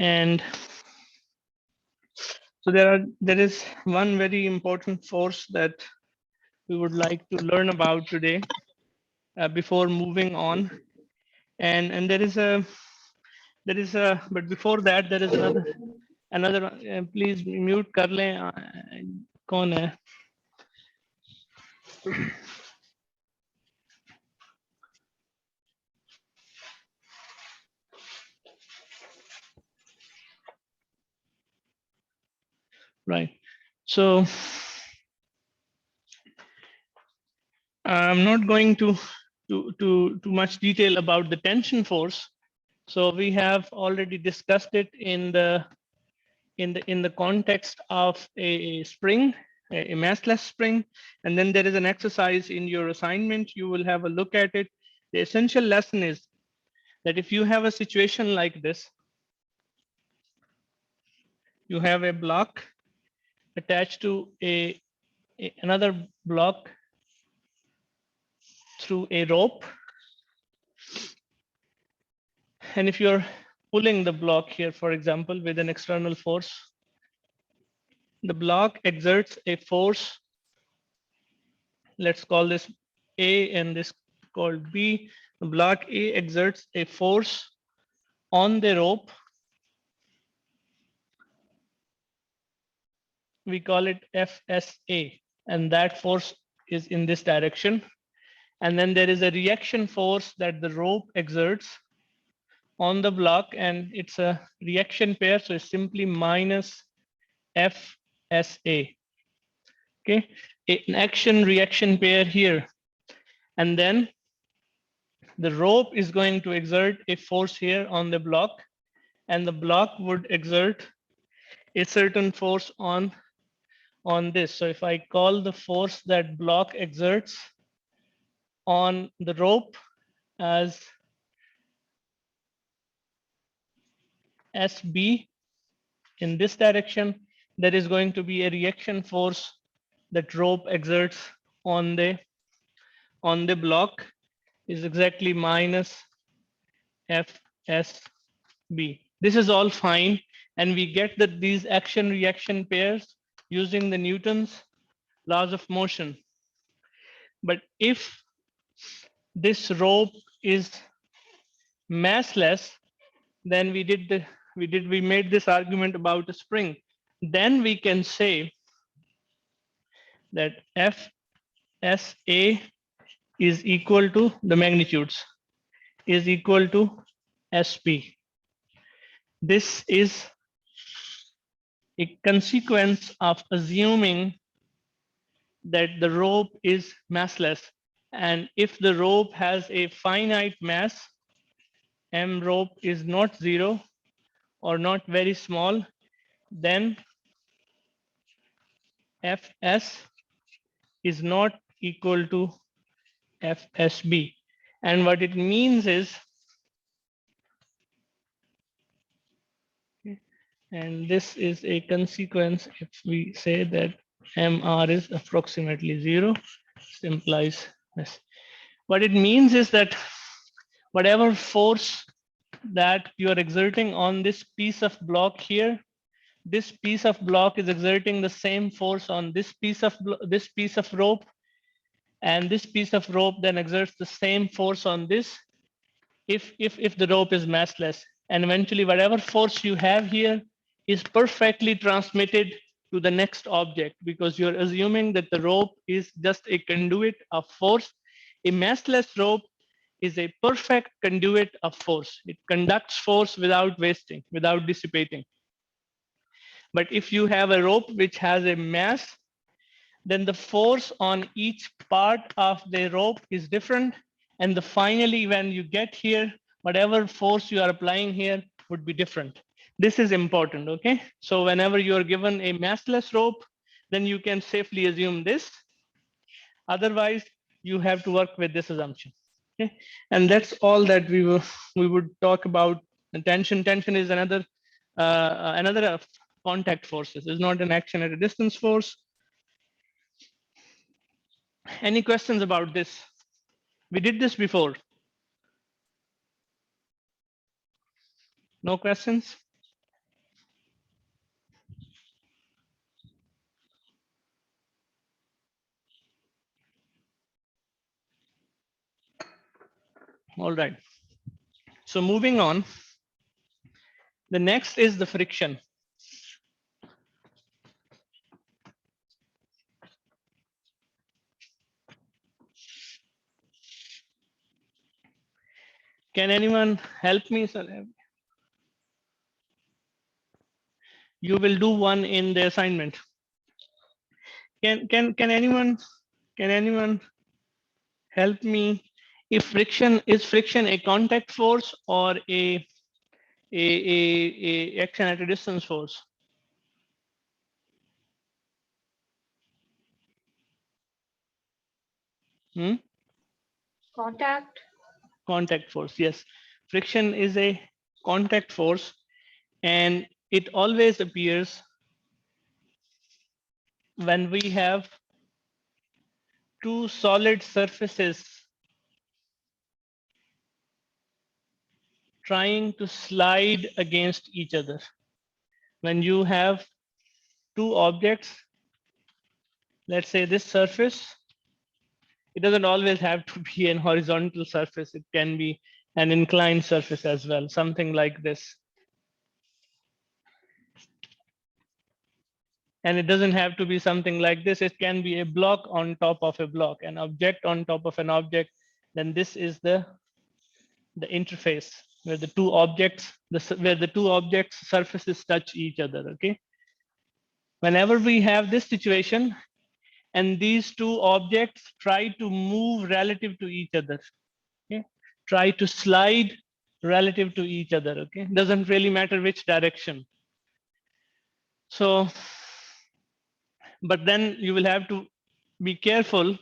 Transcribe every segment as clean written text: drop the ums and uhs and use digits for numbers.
And so there is one very important force that we would like to learn about today before moving on. And there is a but before that there is another please mute kar le कौन है right. So I'm not going to too much detail about the tension force. So we have already discussed it in the context of a spring, a massless spring, and then there is an exercise in your assignment. You will have a look at it. The essential lesson is that if you have a situation like this, you have a block attached to another block through a rope, and if you're pulling the block here, for example, with an external force, the block exerts a force. Let's call this A and this called B. The block A exerts a force on the rope. We call it FSA, and that force is in this direction. And then there is a reaction force that the rope exerts on the block, and it's a reaction pair, so it's simply minus FSA. Okay, an action reaction pair here. And then the rope is going to exert a force here on the block, and the block would exert a certain force on this. So if I call the force that block exerts on the rope as SB in this direction, there is going to be a reaction force that rope exerts on the block is exactly minus FSB. This is all fine, and we get that these action reaction pairs using the Newton's laws of motion. But if this rope is massless, then we made this argument about a spring. Then we can say that FSA is equal to the magnitudes is equal to SP. This is a consequence of assuming that the rope is massless. And if the rope has a finite mass, M rope is not zero or not very small, then Fs is not equal to Fsb. And what it means is, and this is a consequence if we say that Mr is approximately zero, this implies this. What it means is that whatever force that you are exerting on this piece of block here, this piece of block is exerting the same force on this piece of rope, and this piece of rope then exerts the same force on this if the rope is massless. And eventually whatever force you have here is perfectly transmitted to the next object, because you're assuming that the rope is just a conduit of force. A massless rope is a perfect conduit of force. It conducts force without wasting, without dissipating. But if you have a rope which has a mass, then the force on each part of the rope is different. And finally, when you get here, whatever force you are applying here would be different. This is important, okay? So whenever you are given a massless rope, then you can safely assume this. Otherwise, you have to work with this assumption. Okay, and that's all that we would talk about. Tension is another of contact forces. It's not an action at a distance force. Any questions about this? We did this before. No questions? All right. So moving on, the next is the friction. Can anyone help me, sir? You will do one in the assignment. Can anyone help me? If friction is friction a contact force or a action at a distance force? Contact force, yes. Friction is a contact force, and it always appears when we have two solid surfaces trying to slide against each other. When you have two objects, let's say this surface, it doesn't always have to be an horizontal surface. It can be an inclined surface as well, something like this. And it doesn't have to be something like this. It can be a block on top of a block, an object on top of an object. Then this is the interface where the two objects, where the two objects surfaces touch each other, okay? Whenever we have this situation and these two objects try to move relative to each other, okay? Try to slide relative to each other, okay? Doesn't really matter which direction. So, but then you will have to be careful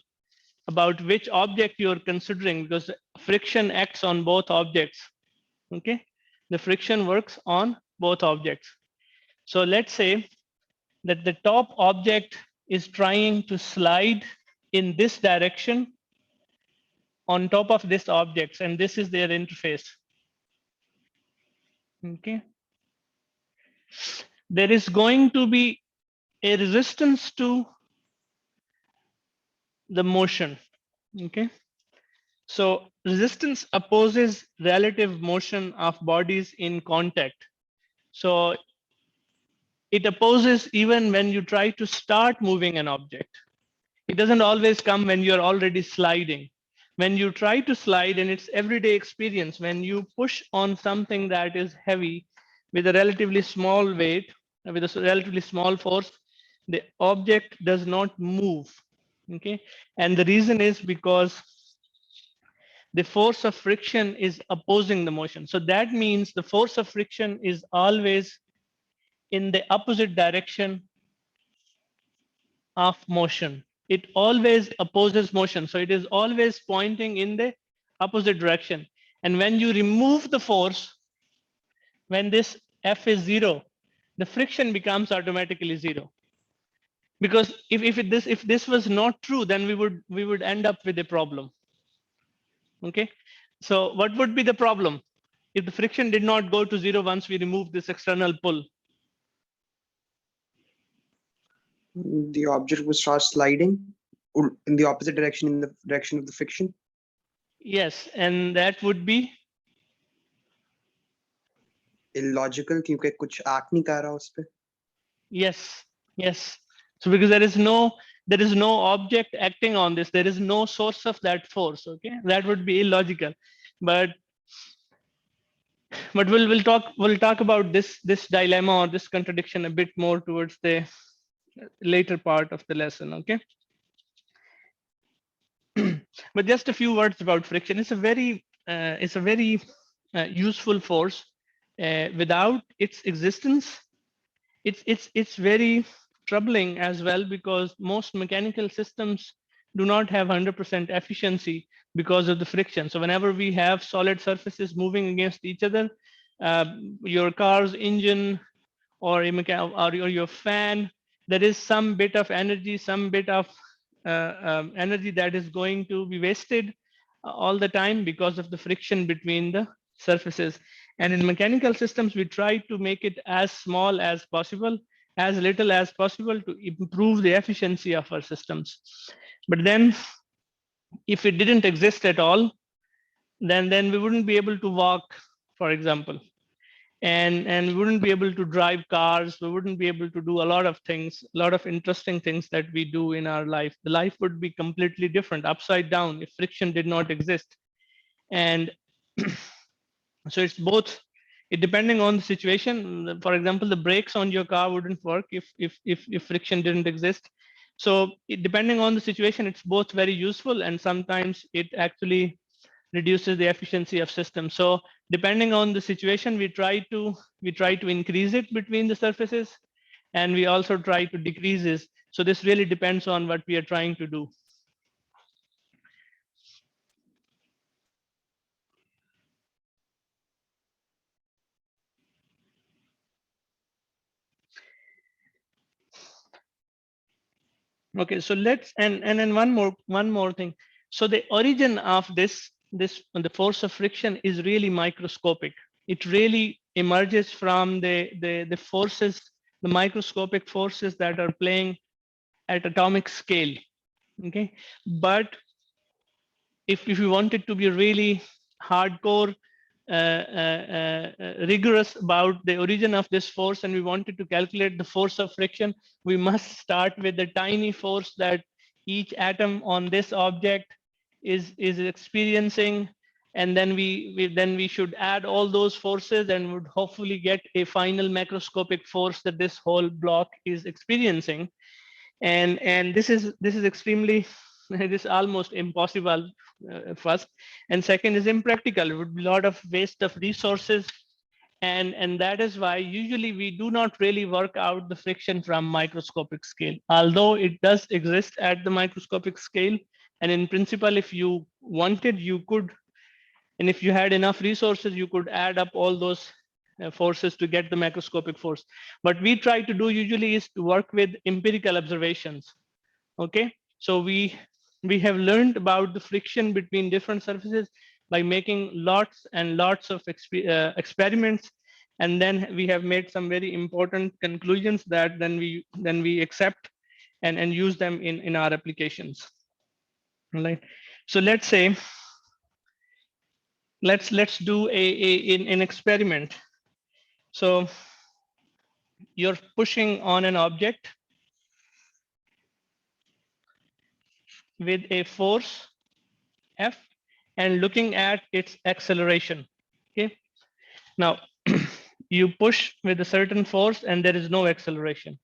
about which object you're considering, because friction acts on both objects, okay? The friction works on both objects. So let's say that the top object is trying to slide in this direction on top of this object, and this is their interface, okay? There is going to be a resistance to the motion, okay? So resistance opposes relative motion of bodies in contact. So it opposes even when you try to start moving an object. It doesn't always come when you're already sliding. When you try to slide, and it's everyday experience, when you push on something that is heavy with a relatively small weight, with a relatively small force, the object does not move, okay? And the reason is because the force of friction is opposing the motion. So that means the force of friction is always in the opposite direction of motion. It always opposes motion. So it is always pointing in the opposite direction. And when you remove the force, when this F is 0, the friction becomes automatically 0. Because if this was not true, then we would end up with a problem. Okay. So what would be the problem if the friction did not go to 0 once we remove this external pull? The object will start sliding in the opposite direction, in the direction of the friction. Yes, and that would be illogical क्योंकि कुछ act नहीं कर रहा उस पे. Yes, yes. So because there is no object acting on this, there is no source of that force, okay? That would be illogical. But we'll talk about this dilemma or this contradiction a bit more towards the later part of the lesson, okay? But just a few words about friction. It's a very useful force. Without its existence, it's very troubling as well, because most mechanical systems do not have 100% efficiency because of the friction. So whenever we have solid surfaces moving against each other, your car's engine or your fan, there is some bit of energy, some bit of energy that is going to be wasted all the time because of the friction between the surfaces. And in mechanical systems, we try to make it as small as possible, as little as possible, to improve the efficiency of our systems. But then if it didn't exist at all, then we wouldn't be able to walk, for example, and we wouldn't be able to drive cars. We wouldn't be able to do a lot of things, a lot of interesting things that we do in our life. The life would be completely different, upside down, if friction did not exist. And so it's both, it depending on the situation. For example, the brakes on your car wouldn't work if friction didn't exist. So depending on the situation, it's both very useful, and sometimes it actually reduces the efficiency of systems. So depending on the situation, we try to increase it between the surfaces, and we also try to decrease it. So this really depends on what we are trying to do. Okay, so let's, and then one more thing. So the origin of the force of friction is really microscopic. It really emerges from the forces, the microscopic forces that are playing at atomic scale. Okay, but if you want it to be really hardcore, rigorous about the origin of this force, and we wanted to calculate the force of friction, we must start with the tiny force that each atom on this object is experiencing, and then we should add all those forces and would hopefully get a final macroscopic force that this whole block is experiencing. And this is extremely this is almost impossible, first, and second is impractical. It would be a lot of waste of resources, and that is why usually we do not really work out the friction from microscopic scale, although it does exist at the microscopic scale. And in principle, if you wanted, you could, and if you had enough resources, you could add up all those forces to get the macroscopic force. What we try to do usually is to work with empirical observations. Okay, so we have learned about the friction between different surfaces by making lots and lots of experiments, and then we have made some very important conclusions that then we accept and use them in our applications. Right. So let's say, let's do an experiment. So you're pushing on an object with a force F and looking at its acceleration. Okay. Now you push with a certain force and there is no acceleration.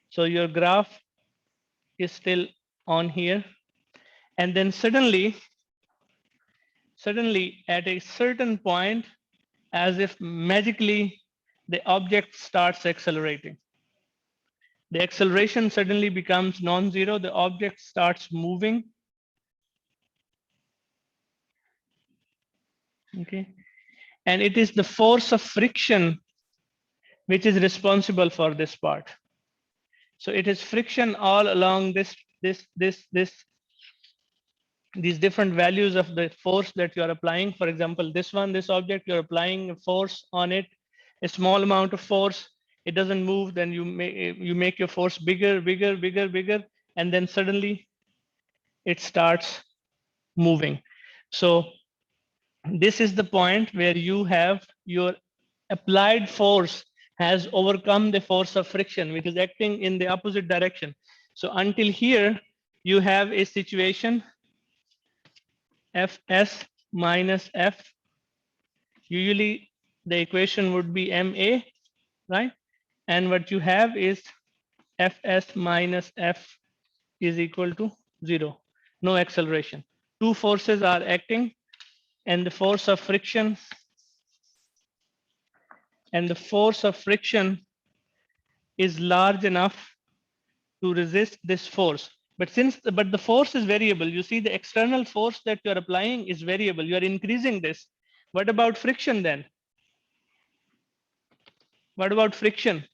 So your graph is still on here. And then suddenly at a certain point, as if magically, the object starts accelerating. The acceleration suddenly becomes non-zero. The object starts moving. Okay. And it is the force of friction which is responsible for this part. So it is friction all along these different values of the force that you are applying. For example, this object, you're applying a force on it, a small amount of force. It doesn't move. Then you make your force bigger, and then suddenly it starts moving. So this is the point where you have your applied force has overcome the force of friction, which is acting in the opposite direction. So until here, you have a situation Fs minus F. Usually the equation would be Ma, right? And what you have is Fs minus F is equal to 0, no acceleration. Two forces are acting, and the force of friction is large enough to resist this force. But the force is variable, you see the external force that you're applying is variable. You are increasing this. What about friction then? What about friction?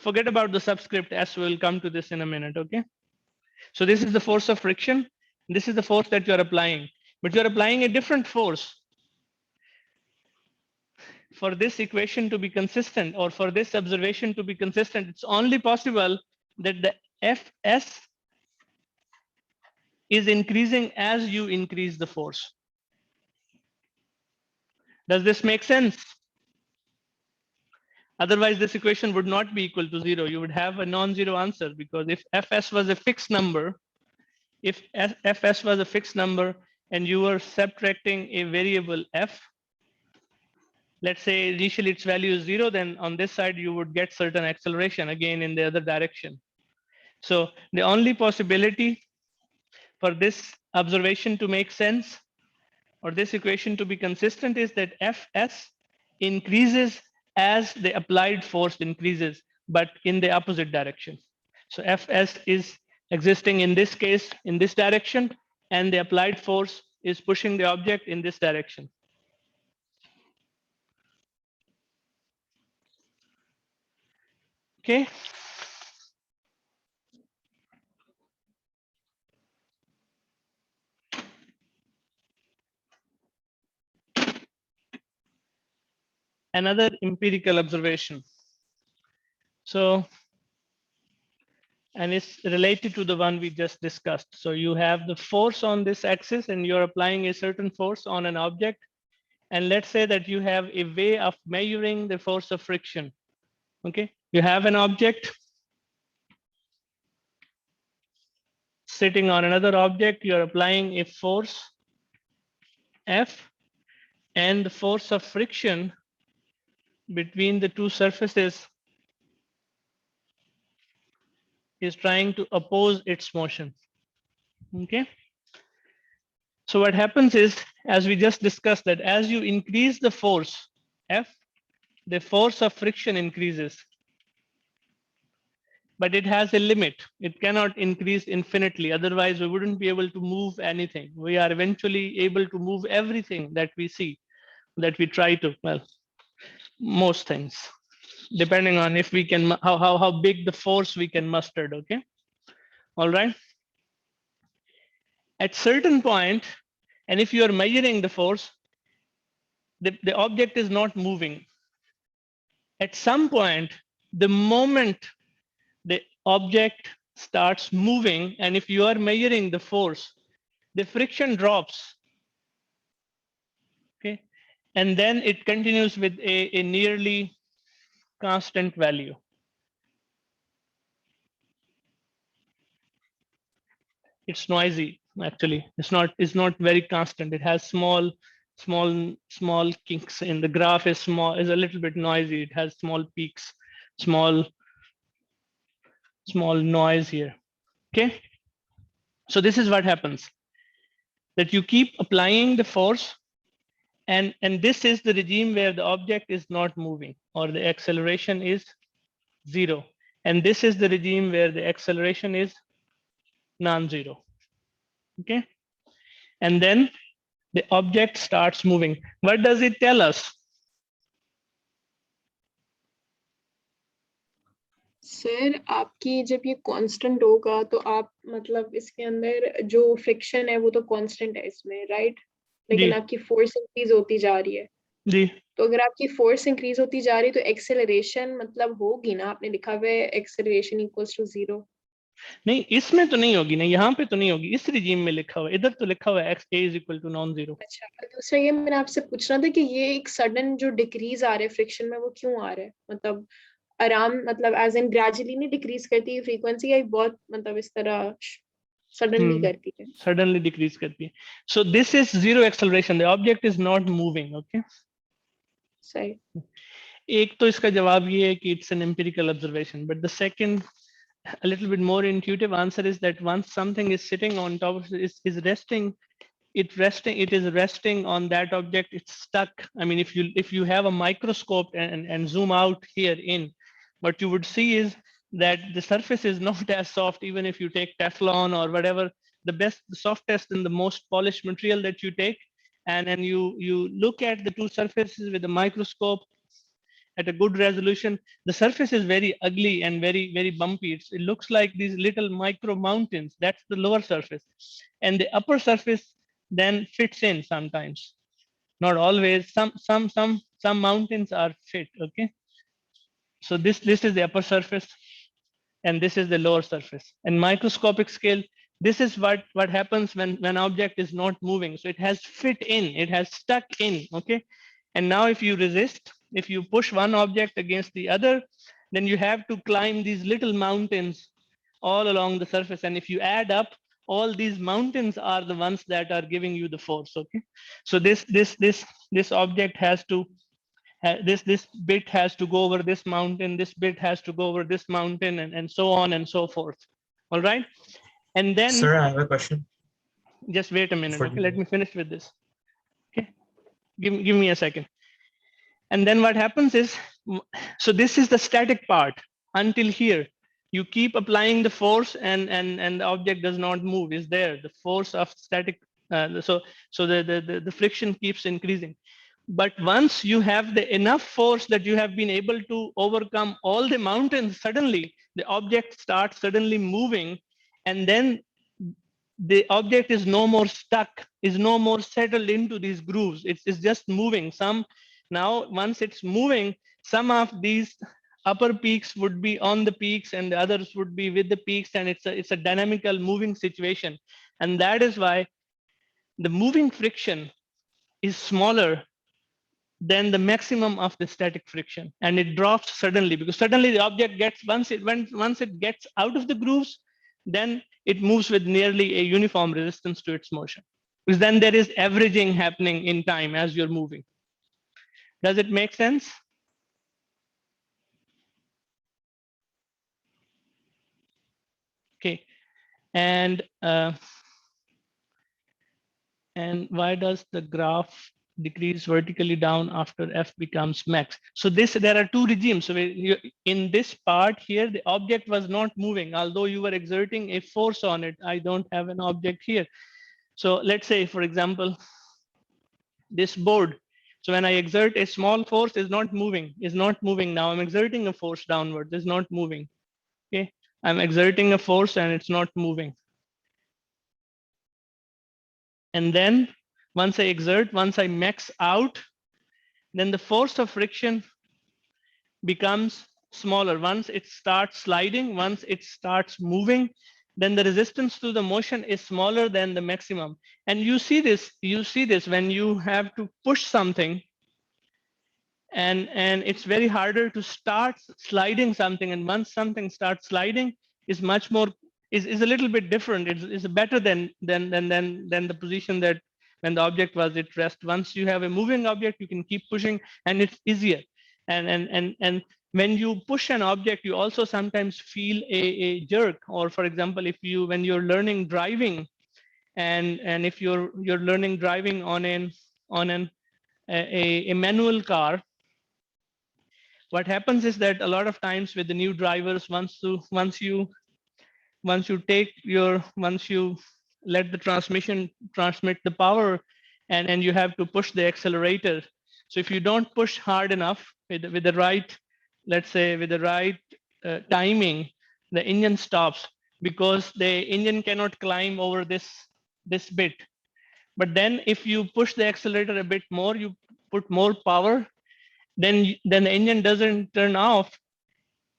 Forget about the subscript S. We'll come to this in a minute. Okay. So this is the force of friction. This is the force that you're applying, but you're applying a different force. For this equation to be consistent, or for this observation to be consistent, it's only possible that the Fs is increasing as you increase the force. Does this make sense? Otherwise, this equation would not be equal to 0. You would have a non-zero answer, because if fs was a fixed number, if fs was a fixed number and you were subtracting a variable f, let's say initially its value is 0, then on this side you would get certain acceleration again in the other direction. So the only possibility for this observation to make sense, or this equation to be consistent, is that fs increases as the applied force increases, but in the opposite direction. So fs is existing in this case in this direction, and the applied force is pushing the object in this direction. Okay. Another empirical observation. So, and it's related to the one we just discussed. So you have the force on this axis and you're applying a certain force on an object. And let's say that you have a way of measuring the force of friction. Okay, you have an object sitting on another object, you're applying a force F, and the force of friction between the two surfaces is trying to oppose its motion. Okay. So what happens is, as we just discussed, that as you increase the force F, the force of friction increases. But it has a limit. It cannot increase infinitely. Otherwise, we wouldn't be able to move anything. We are eventually able to move everything that we see, that we try to, well, most things, depending on if we can, how big the force we can muster, okay? All right. At certain point, and if you are measuring the force, the object is not moving. At some point, the moment the object starts moving, and if you are measuring the force, the friction drops. Okay, and then it continues with a nearly constant value. It's noisy, actually. It's not very constant. It has small kinks in the graph. Is a little bit noisy. It has small peaks, small noise here. Okay, so this is what happens, that you keep applying the force, and this is the regime where the object is not moving, or the acceleration is 0, and this is the regime where the acceleration is non-zero. Okay, and then the object starts moving. What does it tell us? Sir आपकी जब ये constant होगा तो आप मतलब इसके अंदर जो फ्रिक्शन है वो तो कांस्टेंट है इसमें, राइट? लेकिन आपकी फोर्स इंक्रीज होती जा रही है जी। तो अगर आपकी फोर्स इंक्रीज होती जा रही है तो एक्सेलरेशन मतलब होगी ना, आपने लिखा हुआ है एक्सेलरेशन इक्वल्स टू 0। नहीं, इसमें तो नहीं होगी ना, यहाँ पे तो नहीं होगी, इस रिजीम में लिखा हुआ है, इधर तो लिखा हुआ है x a is equal to non-zero। अच्छा, दूसरा ये मैंने आपसे पूछना था कि ये एक सडन जो डिक्रीज आ रहा है फ्रिक्शन में वो क्यों आ रहा है? मतलब आराम, मतलब एज इन ग्रेजुअली नहीं डिक्रीज करती है फ्रीक्वेंसी, या बहुत मतलब इस तरह सडनली करती है? सडनली डिक्रीज करती है। So this is zero acceleration, the object is not moving. Okay, सही। एक तो इसका जवाब ये है कि it's an empirical observation, but the second a little bit more intuitive answer is that once something is sitting on top of it, is resting, it is resting on that object, it's stuck. I mean, if you have a microscope and zoom out here in, what you would see is that the surface is not as soft. Even if you take Teflon or whatever, the softest and the most polished material that you take, and then you look at the two surfaces with a microscope at a good resolution, the surface is very ugly and very bumpy. It looks like these little micro mountains. That's the lower surface, and the upper surface then fits in sometimes, not always. Some mountains are fit. Okay, so this is the upper surface, and this is the lower surface. And microscopic scale, this is what happens when object is not moving. So it has fit in, it has stuck in. Okay, And now if you resist, if you push one object against the other, then you have to climb these little mountains all along the surface. And if you add up, all these mountains are the ones that are giving you the force. Okay, so this object has to this bit has to go over this mountain, this bit has to go over this mountain, and so on and so forth. All right, and then Sir, I have a question. just wait a minute. For Okay, you. let me finish with this. Okay, give me a second. And then what happens is, so this is the static part until here. You keep applying the force, and the object does not move. Is there the force of static? So the friction keeps increasing. But once you have the enough force that you have been able to overcome all the mountains, suddenly the object starts suddenly moving, and then the object is no more stuck, is no more settled into these grooves. It's just moving. Now, once it's moving, some of these upper peaks would be on the peaks and the others would be with the peaks, and it's a dynamical moving situation. And that is why the moving friction is smaller than the maximum of the static friction, and it drops suddenly, because suddenly the object gets, once it gets out of the grooves, then it moves with nearly a uniform resistance to its motion, because then there is averaging happening in time as you're moving. Does it make sense? Okay, and why does the graph decrease vertically down after f becomes max? So there are two regimes. So in this part here, the object was not moving, although you were exerting a force on it. I don't have an object here. So let's say, for example, this board. So when I exert a small force, is not moving now. I'm exerting a force downwards, it's not moving. Okay, I'm exerting a force and it's not moving. And then once I max out, then the force of friction becomes smaller. Once it starts sliding, once it starts moving, then the resistance to the motion is smaller than the maximum. And you see this when you have to push something, and it's very harder to start sliding something. And once something starts sliding, is much more, is a little bit different. It's better than the position that when the object was at rest. Once you have a moving object, you can keep pushing and it's easier. And when you push an object, you also sometimes feel a jerk. Or for example, when you're learning driving, and if you're learning driving on a manual car, what happens is that a lot of times with the new drivers, once you let the transmission transmit the power, and you have to push the accelerator. So if you don't push hard enough with the right, let's say with the right timing, the engine stops, because the engine cannot climb over this bit. But then if you push the accelerator a bit more, you put more power, then the engine doesn't turn off.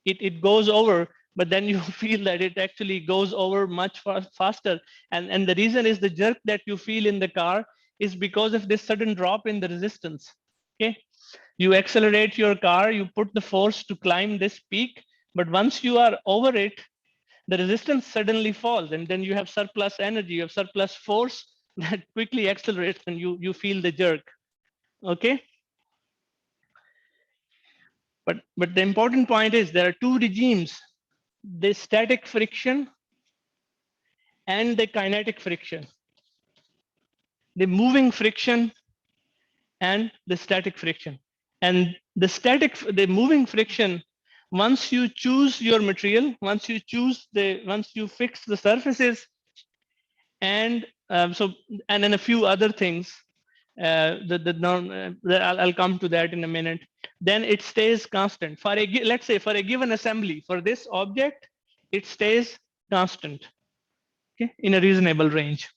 It goes over, but then you feel that it actually goes over much faster. And the reason is the jerk that you feel in the car is because of this sudden drop in the resistance. Okay, you accelerate your car, you put the force to climb this peak, but once you are over it, the resistance suddenly falls, and then you have surplus energy, you have surplus force that quickly accelerates, and you feel the jerk. Okay. But the important point is there are two regimes, the static friction and the kinetic friction. The moving friction and the static friction. And the moving friction, once you choose your material, once you fix the surfaces, and then a few other things, I'll come to that in a minute. Then it stays constant. Let's say for a given assembly, for this object, it stays constant, okay, in a reasonable range.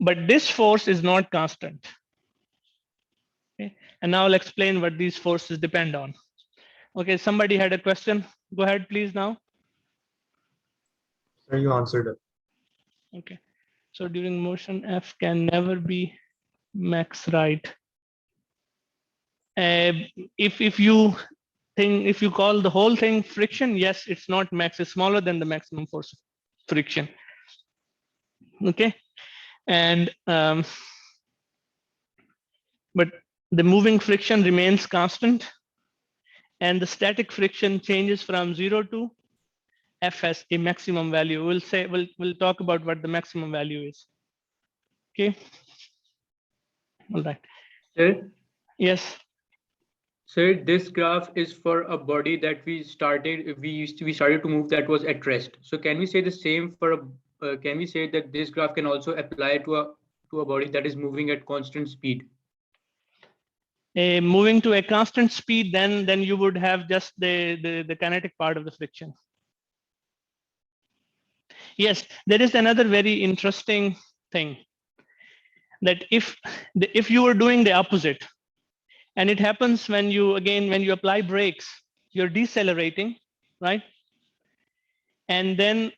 But this force is not constant. Okay, and now I'll explain what these forces depend on. Okay, somebody had a question. Go ahead, please now. Sir, you answered it. Okay, so during motion, F can never be max, right? if you think, if you call the whole thing friction, yes, it's not max, it's smaller than the maximum force of friction. Okay, and but the moving friction remains constant, and the static friction changes from 0 to Fs, a maximum value. We'll talk about what the maximum value is. Okay. All right. Sir, Yes. sir, this graph is for a body that we started to move that was at rest. So can we say the same for a? Can we say that this graph can also apply to a body that is moving at constant speed? Moving to a constant speed, then you would have just the kinetic part of the friction. Yes, there is another very interesting thing, that if you were doing the opposite, and it happens when you apply brakes, you're decelerating, right? And then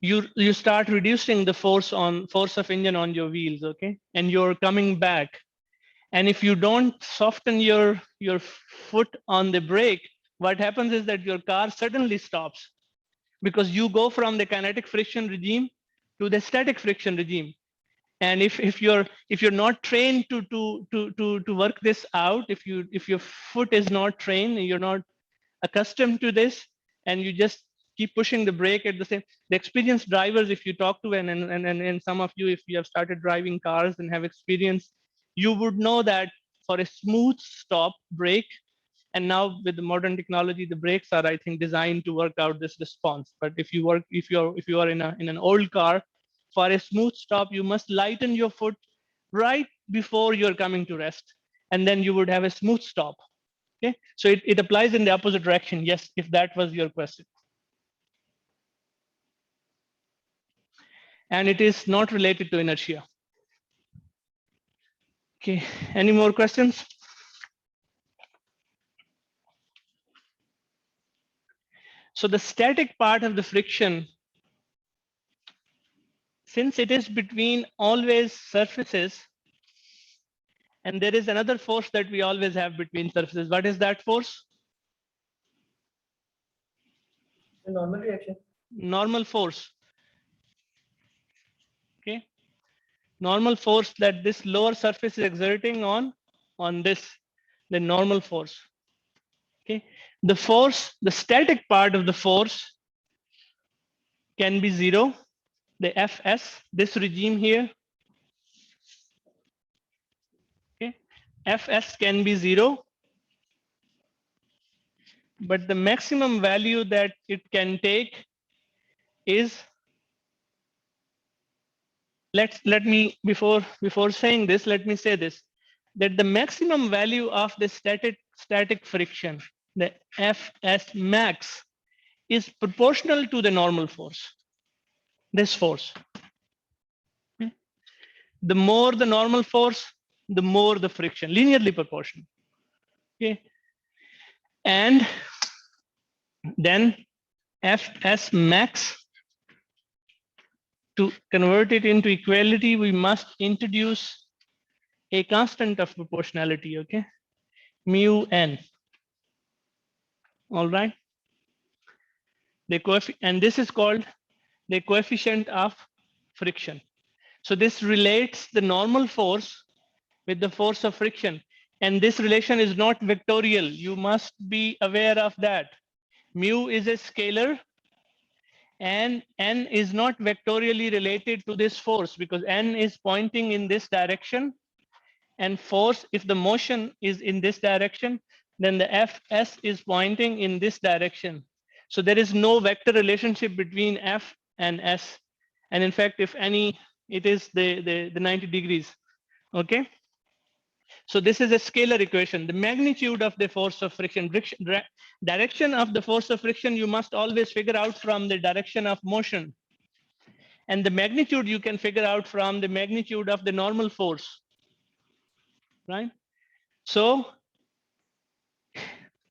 you start reducing the force of engine on your wheels, okay? And you're coming back. And if you don't soften your foot on the brake, what happens is that your car suddenly stops, because you go from the kinetic friction regime to the static friction regime. And if you're not trained to work this out, if your foot is not trained, you're not accustomed to this, and you just keep pushing the brake at the same, the experienced drivers, if you talk to, and some of you, if you have started driving cars and have experience, you would know that for a smooth stop brake, and now with the modern technology, the brakes are, I think, designed to work out this response. But if you are in an old car, for a smooth stop, you must lighten your foot right before you're coming to rest, and then you would have a smooth stop. Okay, so it applies in the opposite direction. Yes, if that was your question. And it is not related to inertia. Okay, any more questions? So the static part of the friction, since it is between always surfaces, and there is another force that we always have between surfaces. What is that force? The normal reaction. Normal force. Okay, normal force that this lower surface is exerting on this, the normal force. Okay, the force, the static part of the force can be 0, the Fs, this regime here. Okay, Fs can be 0, but the maximum value that it can take is, let me, before saying this, let me say this, that the maximum value of the static friction, the Fs max, is proportional to the normal force, this force. Okay. The more the normal force, the more the friction, linearly proportional. Okay, and then Fs max, to convert it into equality, we must introduce a constant of proportionality, okay, mu n. All right, and this is called the coefficient of friction. So this relates the normal force with the force of friction, and this relation is not vectorial. You must be aware of that. Mu is a scalar, and n is not vectorially related to this force, because n is pointing in this direction, and force, if the motion is in this direction, then the Fs is pointing in this direction. So there is no vector relationship between F and S. And in fact, if any, it is the 90 degrees. Okay. So this is a scalar equation. The magnitude of the force of friction, direction of the force of friction, you must always figure out from the direction of motion. And the magnitude you can figure out from the magnitude of the normal force. Right? So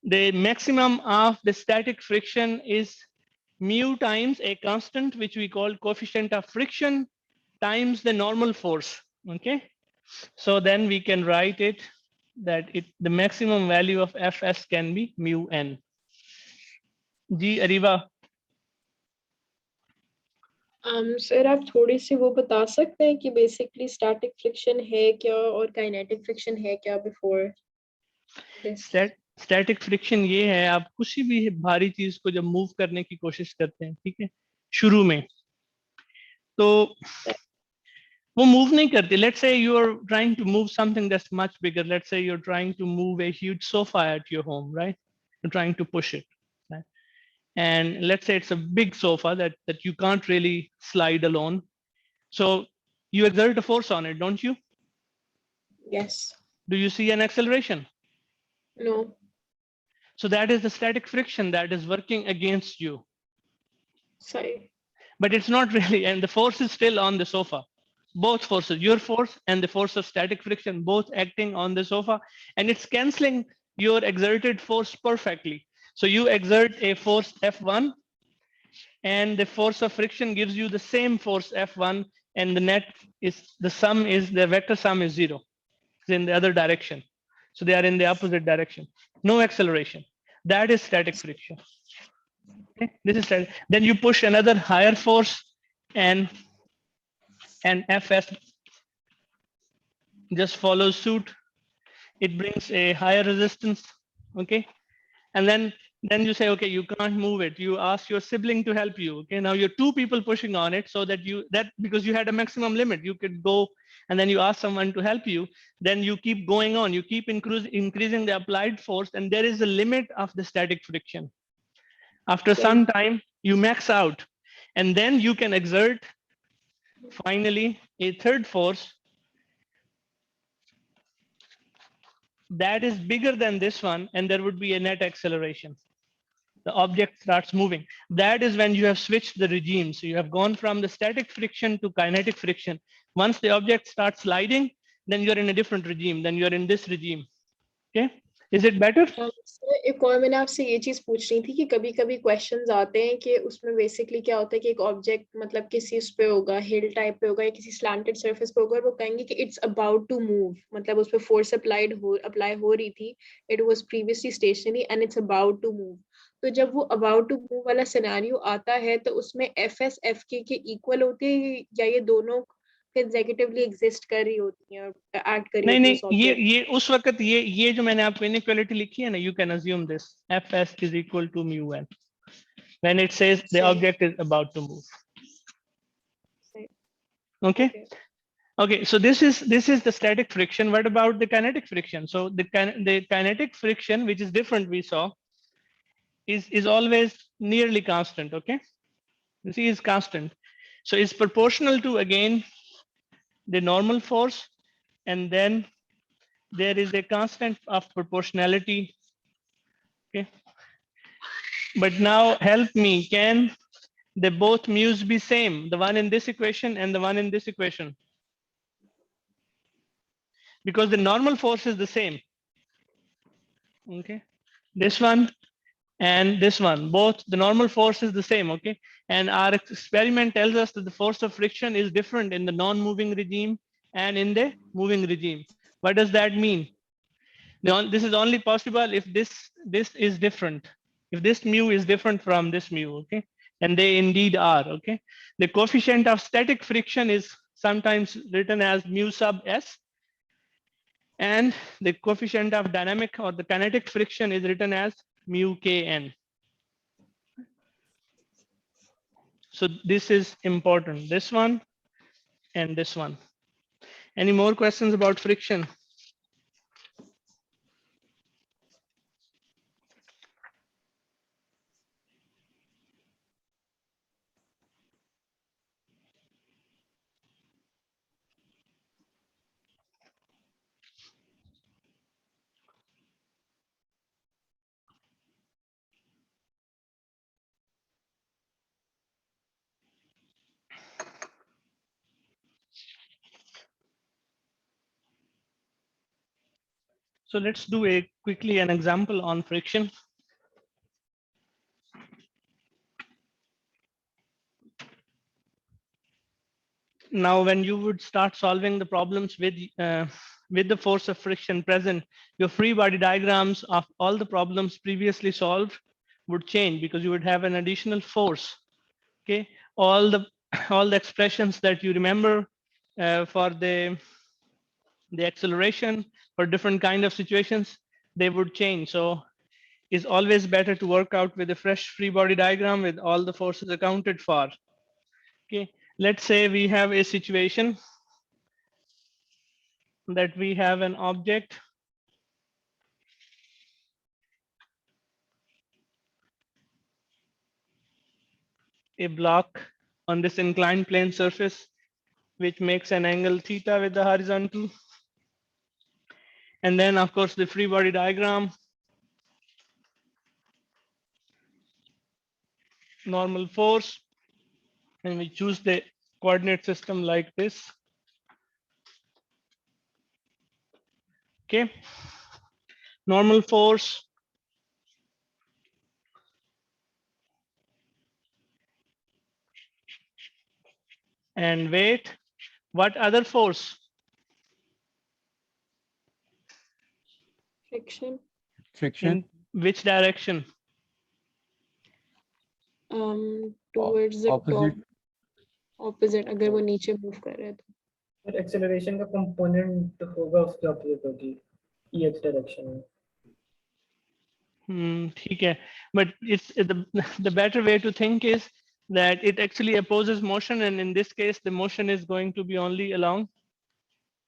the maximum of the static friction is mu times a constant, which we call coefficient of friction, times the normal force. Okay, So then we can write it that the maximum value of Fs can be mu n. Ji Ariba, sir आप थोड़ी सी वो बता सकते हैं कि basically static friction है क्या और काइनेटिक फ्रिक्शन है क्या बिफोर दिस? स्टैटिक फ्रिक्शन ये है, आप किसी भी भारी चीज को जब मूव करने की कोशिश करते हैं, ठीक है, शुरू में, तो वो मूव नहीं करती. Let's say you are trying to move something that's much bigger. Let's say you are trying to move a huge sofa at your home, right? You trying to push it, and let's say it's a big sofa that you can't really slide alone. So you exert a force on it, don't you? Yes. Do you see an acceleration? No. So that is the static friction that is working against you. Sorry. But it's not really, and the force is still on the sofa. Both forces, your force and the force of static friction, both acting on the sofa, and it's canceling your exerted force perfectly. So you exert a force F1, and the force of friction gives you the same force F1, and the net is, the sum is, the vector sum is 0. It's in the other direction. So they are in the opposite direction. No acceleration. That is static friction. Okay, this is static. Then you push another higher force, and Fs just follows suit. It brings a higher resistance. Okay, and then you say, okay, you can't move it. You ask your sibling to help you. Okay, now you're two people pushing on it, so that because you had a maximum limit, you could go, and then you ask someone to help you. Then you keep going on. You keep increasing the applied force, and there is a limit of the static friction. After some time, you max out, and then you can exert finally a third force that is bigger than this one, and there would be a net acceleration. The object starts moving. That is when you have switched the regime. So you have gone from the static friction to kinetic friction. Once the object starts sliding, then you're in a different regime. Then you're in this regime. Okay, is it better? एक और मैंने आपसे ये चीज पूछनी थी कि कभी कभी क्वेश्चंस आते हैं कि उसमें बेसिकली क्या होता है कि एक ऑब्जेक्ट मतलब किसी उस पे होगा, हिल टाइप पे होगा या किसी स्लैंटेड सरफेस पे होगा, और वो कहेंगे कि इट्स अबाउट टू मूव, मतलब उस पे फोर्स अप्लाई हो रही थी, it was previously stationary and it's about to move. तो जब वो अबाउट टू मूव वाला सिनेरियो आता है तो उसमें एफएस एफके के इक्वल होती है या ये दोनों कंसेक्यूटिवली एग्जिस्ट कर रही होती हैं और एक्ट कर रही होती हैं उस नहीं, ऑब्जेक्ट? ये उस वक्त ये जो मैंने आपको इनइक्वालिटी लिखी है ना, you can assume this Fs is equal to mu n when it says the object is about to move. Okay. Okay, so this is the static friction. What about the kinetic friction? So the kinetic friction, which is different, we saw, is always nearly constant. Okay, you see, is constant. So it's proportional to, again, the normal force, and then there is a constant of proportionality. Okay, but now help me, can the both mu's be same, the one in this equation and the one in this equation? Because the normal force is the same. Okay, this one and this one, both the normal force is the same. Okay, and our experiment tells us that the force of friction is different in the non-moving regime and in the moving regime. What does that mean? This is only possible if this is different, if this mu is different from this mu. Okay, and they indeed are. Okay, the coefficient of static friction is sometimes written as mu sub s, and the coefficient of dynamic or the kinetic friction is written as mu kn. So this is important, this one and this one. Any more questions about friction? So let's do quickly an example on friction. now when you would start solving the problems with the force of friction present, your free body diagrams of all the problems previously solved would change because you would have an additional force. Okay, all the all the expressions that you remember for the acceleration for different kind of situations, they would change. So it's always better to work out with a fresh free body diagram with all the forces accounted for. Okay, let's say we have a situation that we have an object a block on this inclined plane surface which makes an angle theta with the horizontal. And then of course the free body diagram, normal force, and we choose the coordinate system like this. Okay, normal force and weight. What other force? Friction. In which direction? Towards the opposite. top. Opposite, अगर वो नीचे move कर रहा है तो. फिर acceleration का component होगा उसके opposite होगी EX direction में. ठीक है, but it's the better way to think is that it actually opposes motion, and in this case the motion is going to be only along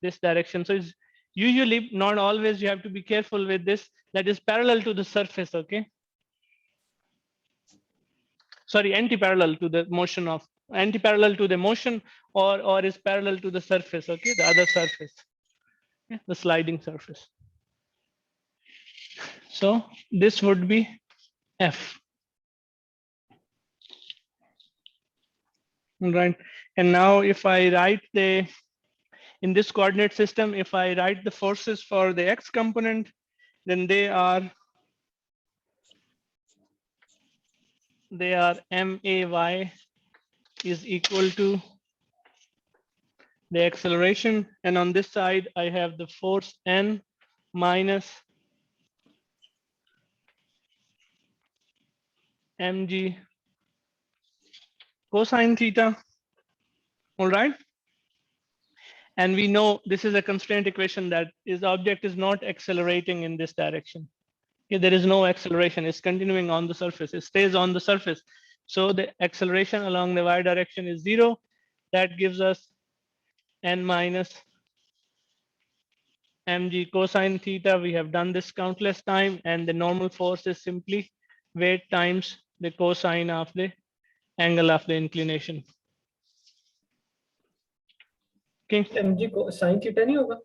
this direction. So it's usually, not always, you have to be careful with this, that is parallel to the surface. Okay, sorry, anti-parallel to the motion of anti-parallel to the motion, or is parallel to the surface. Okay, the other surface, okay? The sliding surface. So this would be F. Right, and now if I write the, in this coordinate system, if I write the forces for the X component, then they are MAY is equal to the acceleration, and on this side I have the force N minus mg cosine theta. All right, and we know this is a constraint equation, that is the object is not accelerating in this direction. Okay, there is no acceleration, it's continuing on the surface, it stays on the surface. So the acceleration along the y direction is 0. That gives us N minus mg cosine theta. We have done this countless time, and the normal force is simply weight times the cosine of the angle of the inclination. Okay. mg को sin theta नहीं होगा?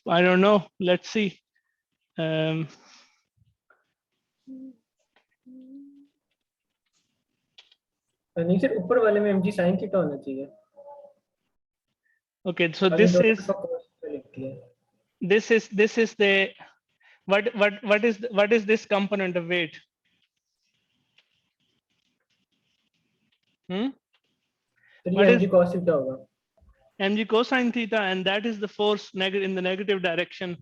I don't know, let's see. नहीं sir, ऊपर वाले में mg sin theta होना चाहिए. Okay, so और this दोनों is का cos theta लिखती है. this is the what is this component of weight? तो What ये is- mg cos theta होगा. mg cosine theta, and that is the force in the negative direction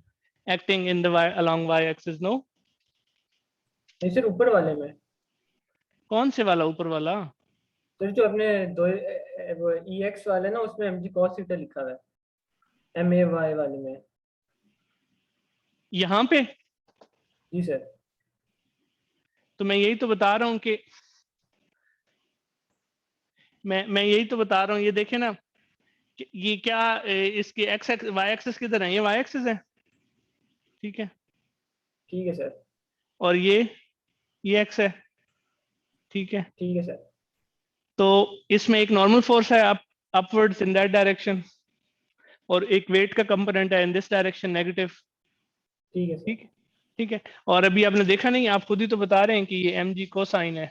acting in the along y-axis. No, नहीं sir, ऊपर वाले में. कौन से वाला ऊपर वाला? तो जो अपने दो वो EX वाले ना, उसमें mg cos theta लिखा हुआ है. MAY वाले में. यहाँ पे? जी सर. तो मैं यही तो बता रहा हूँ कि मैं यही तो बता रहा हूँ, ये देखे ना कि ये क्या इसकी y एक्सिस किधर है? ये y एक्सिस है, ठीक है, ठीक है सर. और ये x है, ठीक है. ठीक है सर. तो इसमें एक नॉर्मल फोर्स है अपवर्ड्स इन दैट डायरेक्शन, और एक वेट का कंपोनेंट है इन दिस डायरेक्शन नेगेटिव. ठीक है सर. ठीक है, ठीक है. और अभी आपने देखा नहीं, आप खुद ही तो बता रहे हैं कि ये mg कोसाइन है,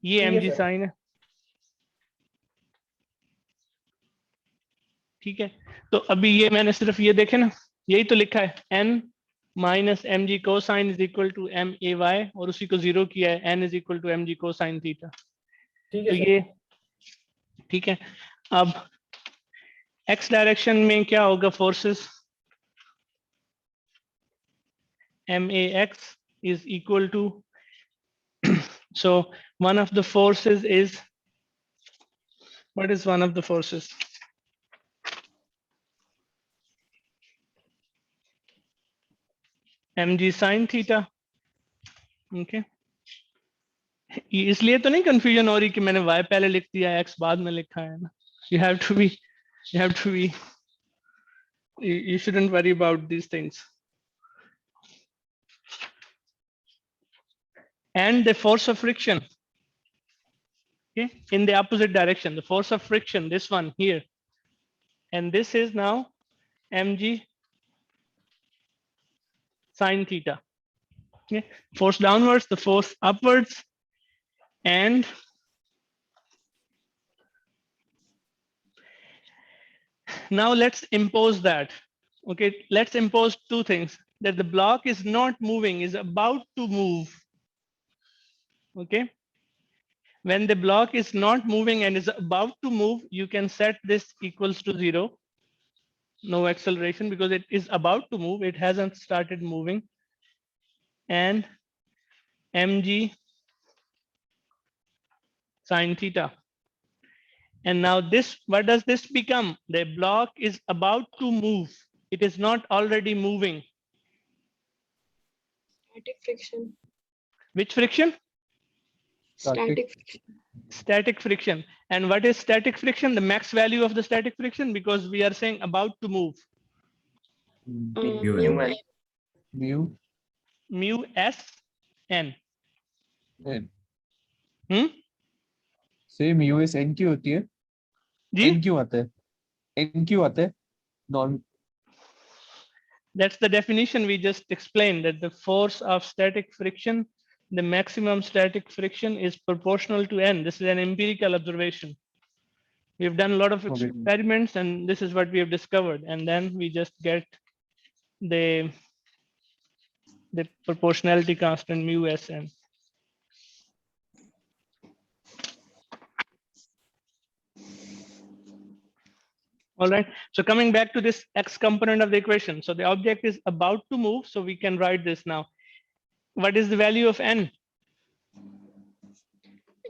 ये ठीक है mg सर. साइन है. ठीक है, तो अभी ये मैंने सिर्फ ये देखे ना, यही तो लिखा है n minus M G cosine is equal to M A Y, और उसी को जीरो किया है, N is equal to M G cosine theta. ठीक तो है सर। ये ठीक है। अब एक्स डायरेक्शन में क्या होगा, forces M A X is equal to, so one of the forces is, what is one of the forces? mg sin theta. Okay, इसलिए तो नहीं कंफ्यूजन हो रही कि मैंने y पहले लिख दिया x बाद में लिखा है ना। you have to be you shouldn't worry about these things. And the force of friction, okay, in the opposite direction, the force of friction, this one here, and this is now mg sin theta. Okay, force downwards, the force upwards, and now let's impose that. Okay, let's impose two things: that the block is not moving, is about to move. Okay, when the block is not moving and is about to move, you can set this equals to 0, no acceleration, because it is about to move, it hasn't started moving. And mg sin theta. And now this, what does this become? The block is about to move, it is not already moving. Static friction. Which friction? Static friction. Static friction. And what is static friction? The max value of the static friction, because we are saying about to move. Mu Mu Mu s n. n. Hmm? Mu is n क्यों होती है? जी? n क्यों आता है? n क्यों आता है? Norm. That's the definition we just explained, that the force of static friction, the maximum static friction is proportional to n. This is an empirical observation. We've done a lot of Okay. experiments, and this is what we have discovered. And then we just get the proportionality constant mu s n. All right, so coming back to this x component of the equation. So the object is about to move, so we can write this now. What is the value of n?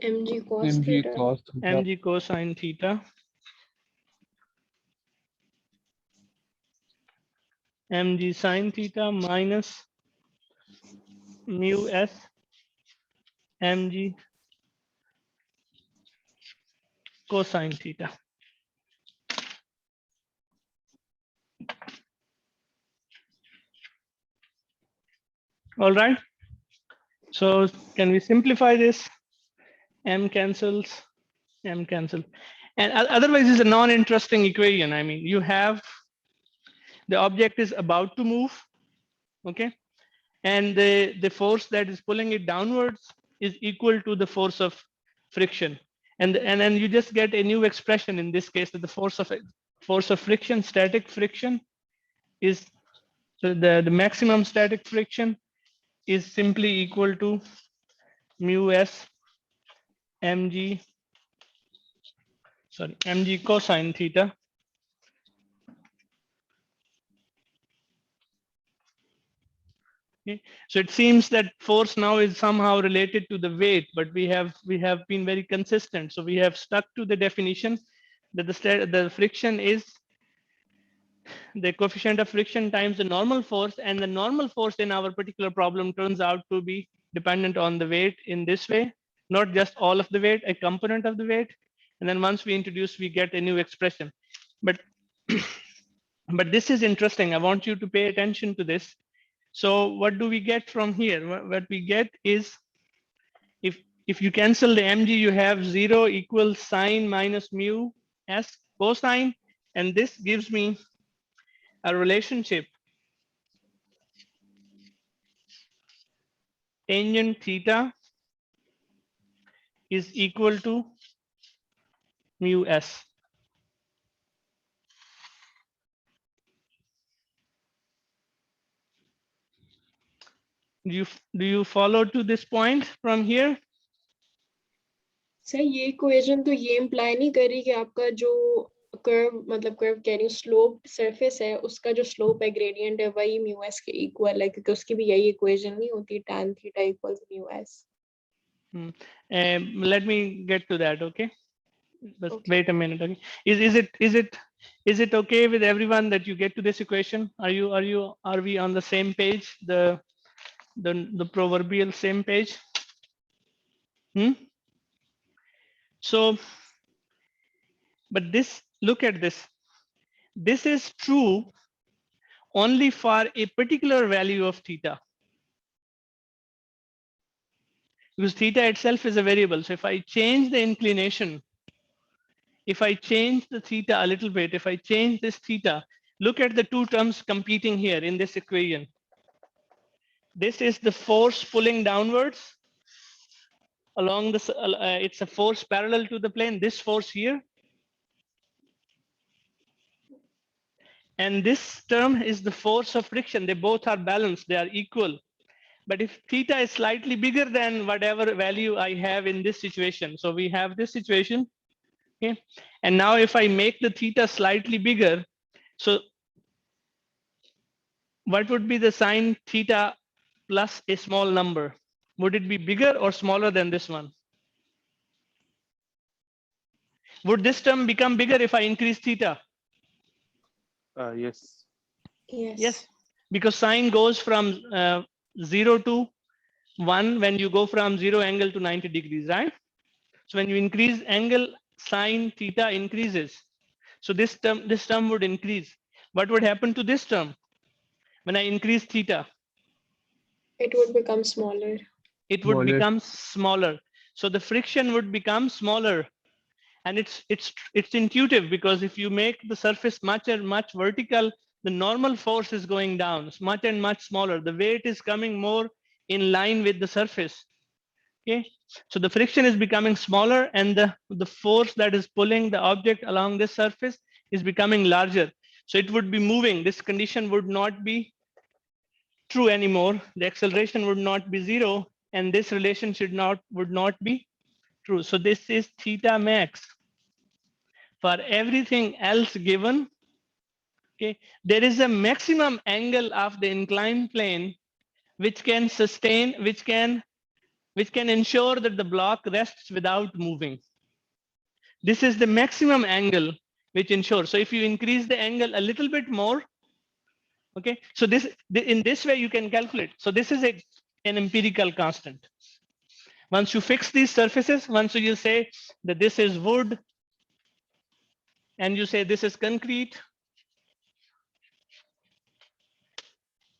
mg cos mg theta. cos theta. mg cosine theta. mg sine theta minus mu s mg cosine theta. All right, so can we simplify this? M cancels, M cancel. And otherwise it's a non-interesting equation. I mean, you have the object is about to move, okay? And the force that is pulling it downwards is equal to the force of friction. And then you just get a new expression in this case, that the force of friction, static friction, is the maximum static friction is simply equal to mu s mg cosine theta. Okay. So it seems that force now is somehow related to the weight, but we have been very consistent. So we have stuck to the definition that the friction is the coefficient of friction times the normal force, and the normal force in our particular problem turns out to be dependent on the weight in this way, not just all of the weight, a component of the weight. And then once we introduce, we get a new expression. But but this is interesting. I want you to pay attention to this. So what do we get from here? What we get is, if you cancel the mg, you have 0 equals sine minus mu s cosine, and this gives me a relationship tangent theta is equal to mu s. Do you follow to this point from here? Sir ये equation तो ये imply नहीं कर रही कि आपका जो curve मतलब कर्व कह रही हूँ स्लोप सरफेस है उसका जो स्लोप है ग्रेडियंट है वही म्यू एस के इक्वल है क्योंकि उसकी भी यही इक्वेशन नहीं होती tan theta equals mu S. Let me get to that. Okay. Just Okay. wait a minute. Okay. Is it okay with everyone that you get to this equation? Are we on the same page? The proverbial same page? So, but this, look at this. This is true only for a particular value of theta. Because theta itself is a variable. So if I change the inclination, if I change the theta a little bit, if I change this theta, look at the two terms competing here in this equation. This is the force pulling downwards along this, it's a force parallel to the plane, this force here. And this term is the force of friction. They both are balanced, they are equal. But if theta is slightly bigger than whatever value I have in this situation, so we have this situation, okay? And now if I make the theta slightly bigger, so what would be the sine theta plus a small number? Would it be bigger or smaller than this one? Would this term become bigger if I increase theta? Yes. Yes, because sine goes from 0 to 1 when you go from 0 angle to 90 degrees, right? So when you increase angle, sine theta increases. So this term would increase. What would happen to this term when I increase theta? It would become smaller. It would Smaller. become smaller. So the friction would become smaller. And it's intuitive because if you make the surface much and much vertical, the normal force is going down. It's much and much smaller. The weight is coming more in line with the surface. Okay, so the friction is becoming smaller and the force that is pulling the object along this surface is becoming larger. So it would be moving. This condition would not be true anymore. The acceleration would not be zero, and this relation would not be true. So this is theta max. For everything else given, okay, there is a maximum angle of the inclined plane which can sustain, which can ensure that the block rests without moving. This is the maximum angle which ensures. So if you increase the angle a little bit more, okay, so in this way you can calculate. So this is an empirical constant. Once you fix these surfaces, once you say that this is wood, and you say this is concrete,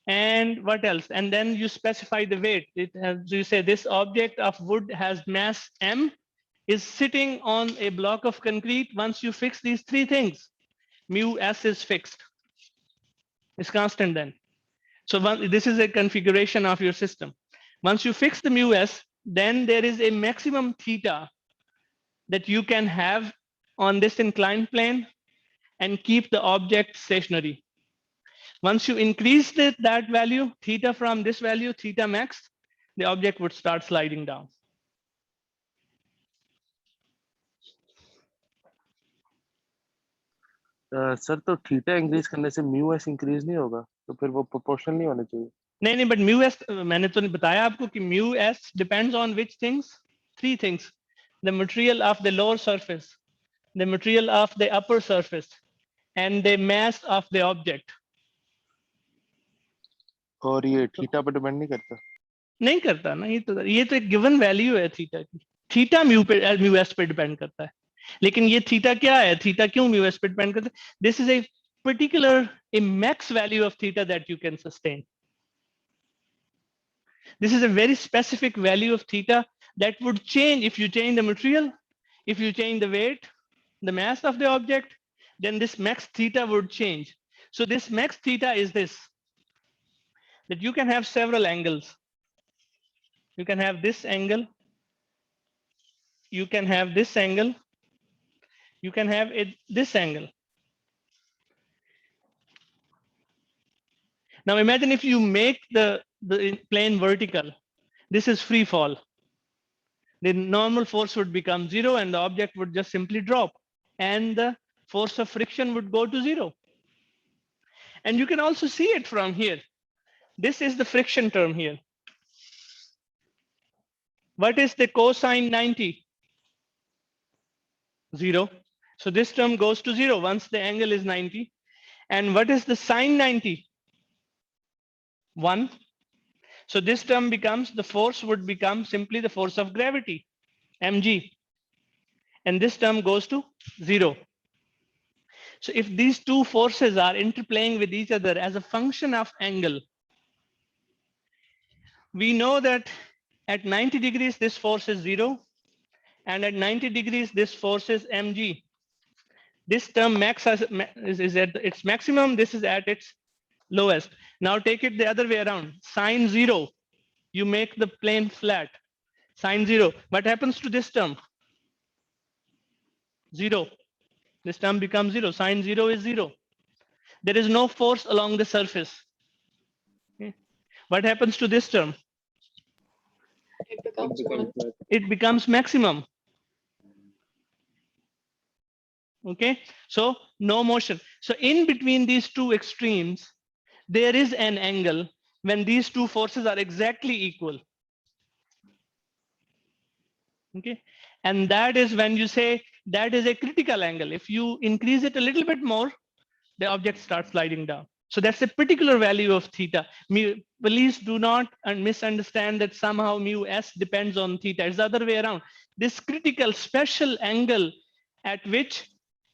and what else? And then you specify the weight. You say this object of wood has mass m, is sitting on a block of concrete. Once you fix these three things, mu s is fixed. It's constant then. So this is a configuration of your system. Once you fix the mu s, then there is a maximum theta that you can have on this inclined plane and keep the object stationary. Once you increase that value, theta from this value, theta max, the object would start sliding down. Sir तो theta increase करने से mu S increase नहीं होगा तो फिर वो proportional नहीं होना चाहिए नहीं, but mu s, मैंने तो बताया आपको कि mu s depends on which things? Three things. The material of the lower surface, the material of the upper surface, and the mass of the object. और ये थीटा पर डिपेंड नहीं करता नहीं करता ना, ये तो एक गिवन वैल्यू है थीटा की. थीटा म्यू एस पे डिपेंड करता है, लेकिन ये थीटा क्या है, थीटा क्यों म्यू एस पे डिपेंड करता है? This is a max value of theta that you can sustain. This is a very specific value of theta that would change if you change the material, if you change the weight, the mass of the object, then this max theta would change. So this max theta is this, that you can have several angles. You can have this angle, you can have this angle, you can have this angle. Now imagine if you make the the plane vertical. This is free fall. The normal force would become 0 and the object would just simply drop, and the force of friction would go to 0. And you can also see it from here. This is the friction term here. What is the cosine 90? 0. So this term goes to 0 once the angle is 90. And what is the sine 90? 1. So this term becomes, the force would become simply the force of gravity, mg. And this term goes to 0. So if these two forces are interplaying with each other as a function of angle, we know that at 90 degrees, this force is 0. And at 90 degrees, this force is mg. This term max is at its maximum. This is at its lowest. Now take it the other way around. Sine 0, you make the plane flat. Sine 0. What happens to this term? 0. This term becomes 0. Sine 0 is 0. There is no force along the surface. Okay. What happens to this term? It becomes 1. It becomes maximum. Okay, so no motion. So in between these two extremes, there is an angle when these two forces are exactly equal. Okay, and that is when you say that is a critical angle. If you increase it a little bit more, the object starts sliding down. So that's a particular value of theta. Please do not misunderstand that somehow mu s depends on theta. It's the other way around. This critical special angle at which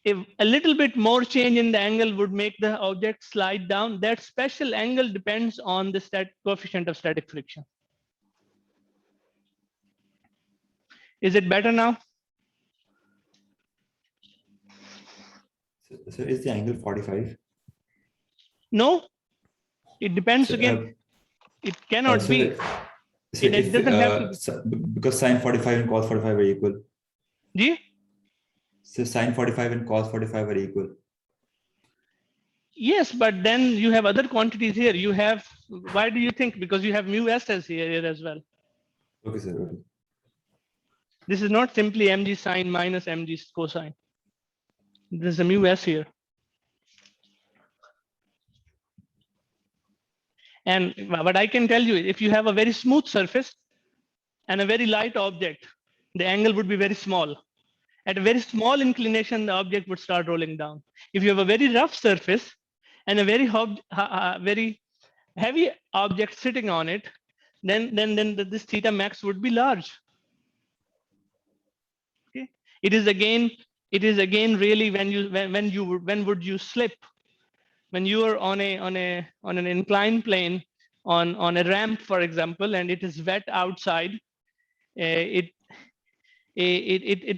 if a little bit more change in the angle would make the object slide down, that special angle depends on the coefficient of static friction. Is it better now? So is the angle 45? No, it depends So, again. It cannot so be. So It if, doesn't have to be. because sine 45 and cos 45 are equal. Yeah? So sine 45 and cos 45 are equal. Yes, but then you have other quantities here. You have, why do you think? Because you have mu s as here as well. Okay, sir. Okay. This is not simply mg sine minus mg cosine. There's a mu s here. And what I can tell you, if you have a very smooth surface and a very light object, the angle would be very small. At a very small inclination, the object would start rolling down. If you have a very rough surface and a very heavy object sitting on it, then this theta max would be large. Okay. It is again really when would you slip? When you are on an inclined plane on a ramp, for example, and it is wet outside, it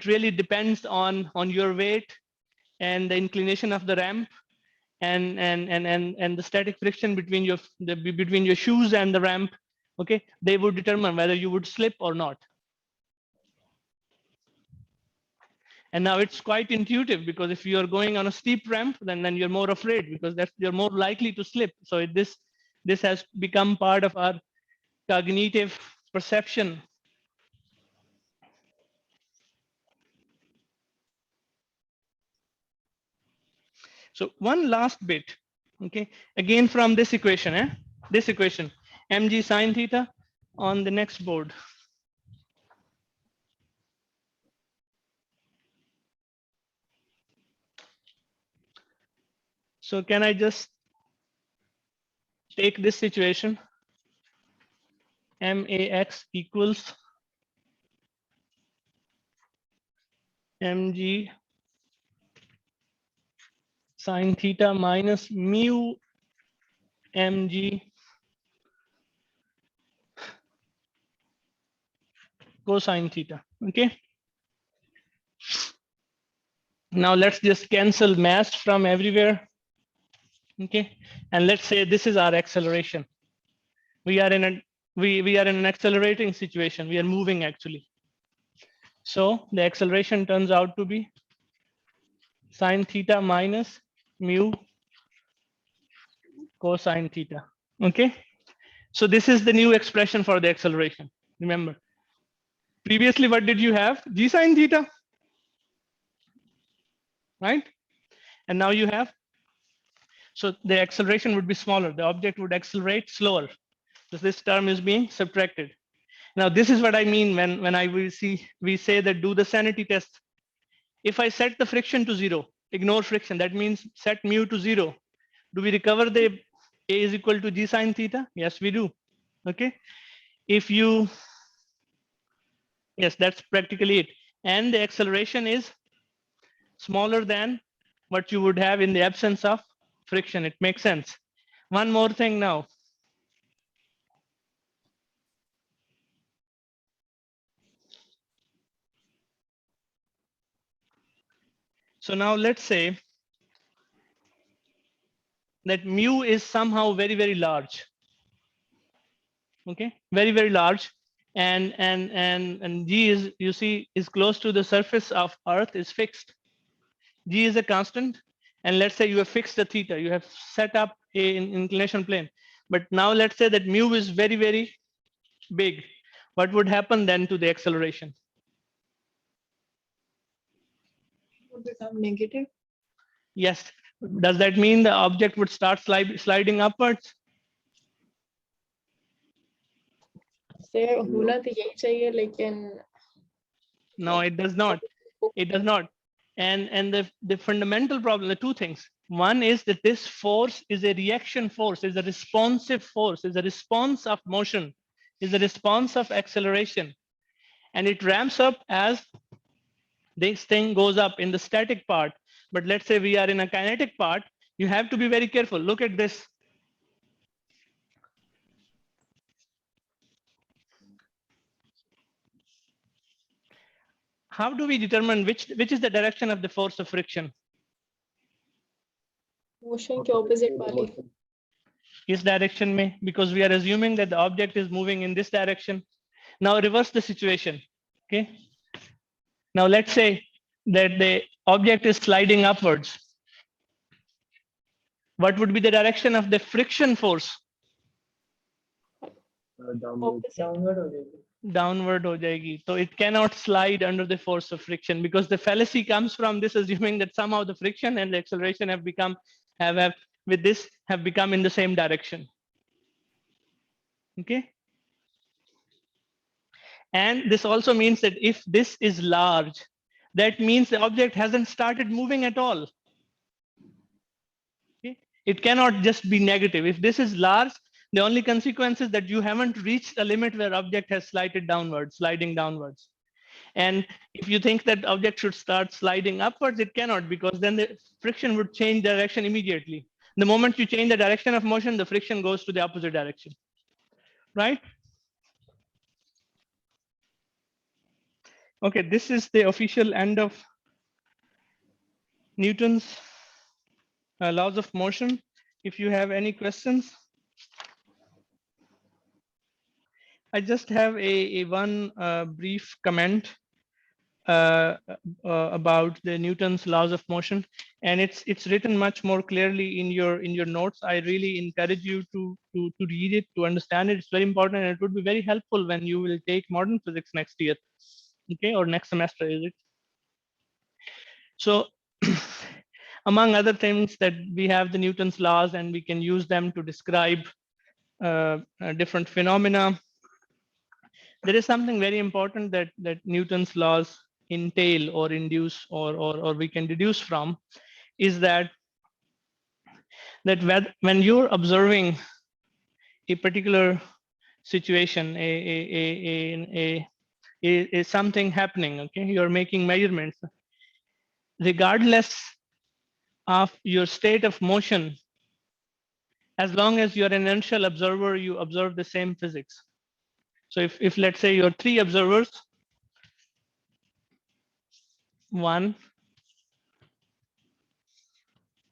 really depends on your weight and the inclination of the ramp and the static friction between your shoes and the ramp. Okay, they would determine whether you would slip or not. And now it's quite intuitive, because if you are going on a steep ramp, then you're more afraid, because you're more likely to slip. So this has become part of our cognitive perception. So one last bit, okay, again from this equation, this equation, mg sine theta on the next board. So can I just take this situation, max equals mg sine theta minus mu mg cosine theta, okay? Now let's just cancel mass from everywhere, okay? And let's say this is our acceleration. We are in an accelerating situation. We are moving actually. So the acceleration turns out to be sine theta minus mu cosine theta, okay? So this is the new expression for the acceleration. Remember, previously, what did you have? G sine theta, right? And now you have, so the acceleration would be smaller. The object would accelerate slower. So this term is being subtracted. Now, this is what I mean when we say that do the sanity test. If I set the friction to 0, ignore friction, that means set mu to 0. Do we recover the A is equal to G sine theta? Yes, we do. Okay. If you, yes, that's practically it. And the acceleration is smaller than what you would have in the absence of friction. It makes sense. One more thing now. So now let's say that mu is somehow very, very large. Okay, very, very large. And G is, you see, is close to the surface of Earth, is fixed. G is a constant. And let's say you have fixed the theta, you have set up an inclination plane. But now let's say that mu is very, very big. What would happen then to the acceleration? Would become negative. Yes. Does that mean the object would start sliding upwards? से होना तो यही चाहिए लेकिन No, it does not. It does not. And the fundamental problem, the two things. One is that this force is a reaction force, is a responsive force, is a response of motion, is a response of acceleration. And it ramps up as this thing goes up in the static part. But let's say we are in a kinetic part, you have to be very careful. Look at this. How do we determine which is the direction of the force of friction? Motion के opposite वाली Is direction mein, because we are assuming that the object is moving in this direction. Now reverse the situation. Okay. Now let's say that the object is sliding upwards. What would be the direction of the friction force? Downward हो जाएगी Downward ho jayegi. So it cannot slide under the force of friction, because the fallacy comes from this assuming that somehow the friction and the acceleration have become have with this have become in the same direction. Okay. And this also means that if this is large, that means the object hasn't started moving at all. Okay. It cannot just be negative. If this is large, the only consequence is that you haven't reached a limit where object has slided downwards, sliding downwards. And if you think that object should start sliding upwards, it cannot, because then the friction would change direction immediately. The moment you change the direction of motion, the friction goes to the opposite direction, right? Okay, this is the official end of Newton's laws of motion. If you have any questions. I just have a one brief comment about the Newton's laws of motion, and it's written much more clearly in your notes. I really encourage you to read it, to understand it. It's very important, and it would be very helpful when you will take modern physics next year, okay, or next semester, is it? So among other things, that we have the Newton's laws, and we can use them to describe different phenomena. There is something very important that Newton's laws entail or induce or we can deduce from, is that when you're observing a particular situation, a something happening, okay, you're making measurements, regardless of your state of motion, as long as you're an inertial observer, you observe the same physics. So if let's say you're 3 observers, 1,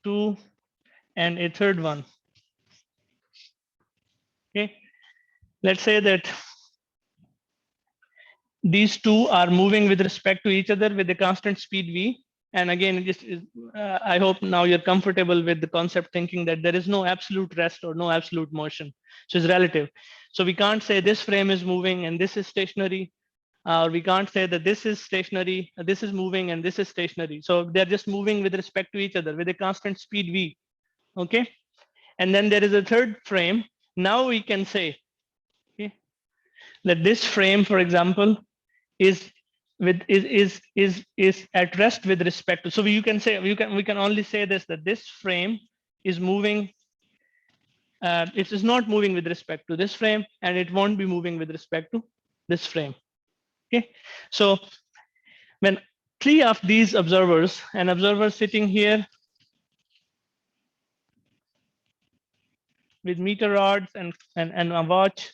2, and a third one. Okay, let's say that these two are moving with respect to each other with a constant speed v. And again, it just is, I hope now you're comfortable with the concept thinking that there is no absolute rest or no absolute motion. So it's relative. So we can't say this frame is moving and this is stationary. Or we can't say that this is stationary, this is moving and this is stationary. So they're just moving with respect to each other with a constant speed v. Okay. And then there is a third frame. Now we can say, okay, that this frame, for example, is at rest with respect to. So you can say we can only say this, that this frame is moving. It is not moving with respect to this frame, and it won't be moving with respect to this frame. Okay, so when three of these observers, an observer sitting here with meter rods and a watch,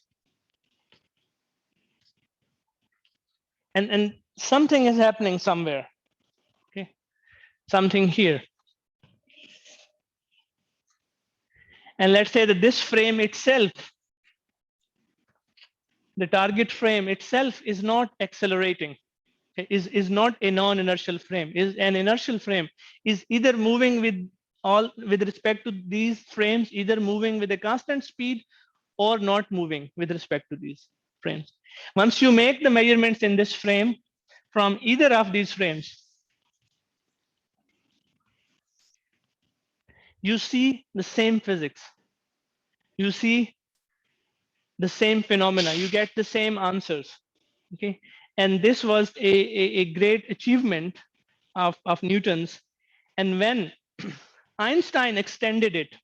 and something is happening somewhere. Okay, something here. And let's say that this frame itself, the target frame itself, is not accelerating, is not a non-inertial frame, is an inertial frame, is either moving with respect to these frames, either moving with a constant speed or not moving with respect to these frames. Once you make the measurements in this frame from either of these frames, you see the same physics. You see the same phenomena. You get the same answers. Okay, and this was a great achievement of Newton's. And when Einstein extended it,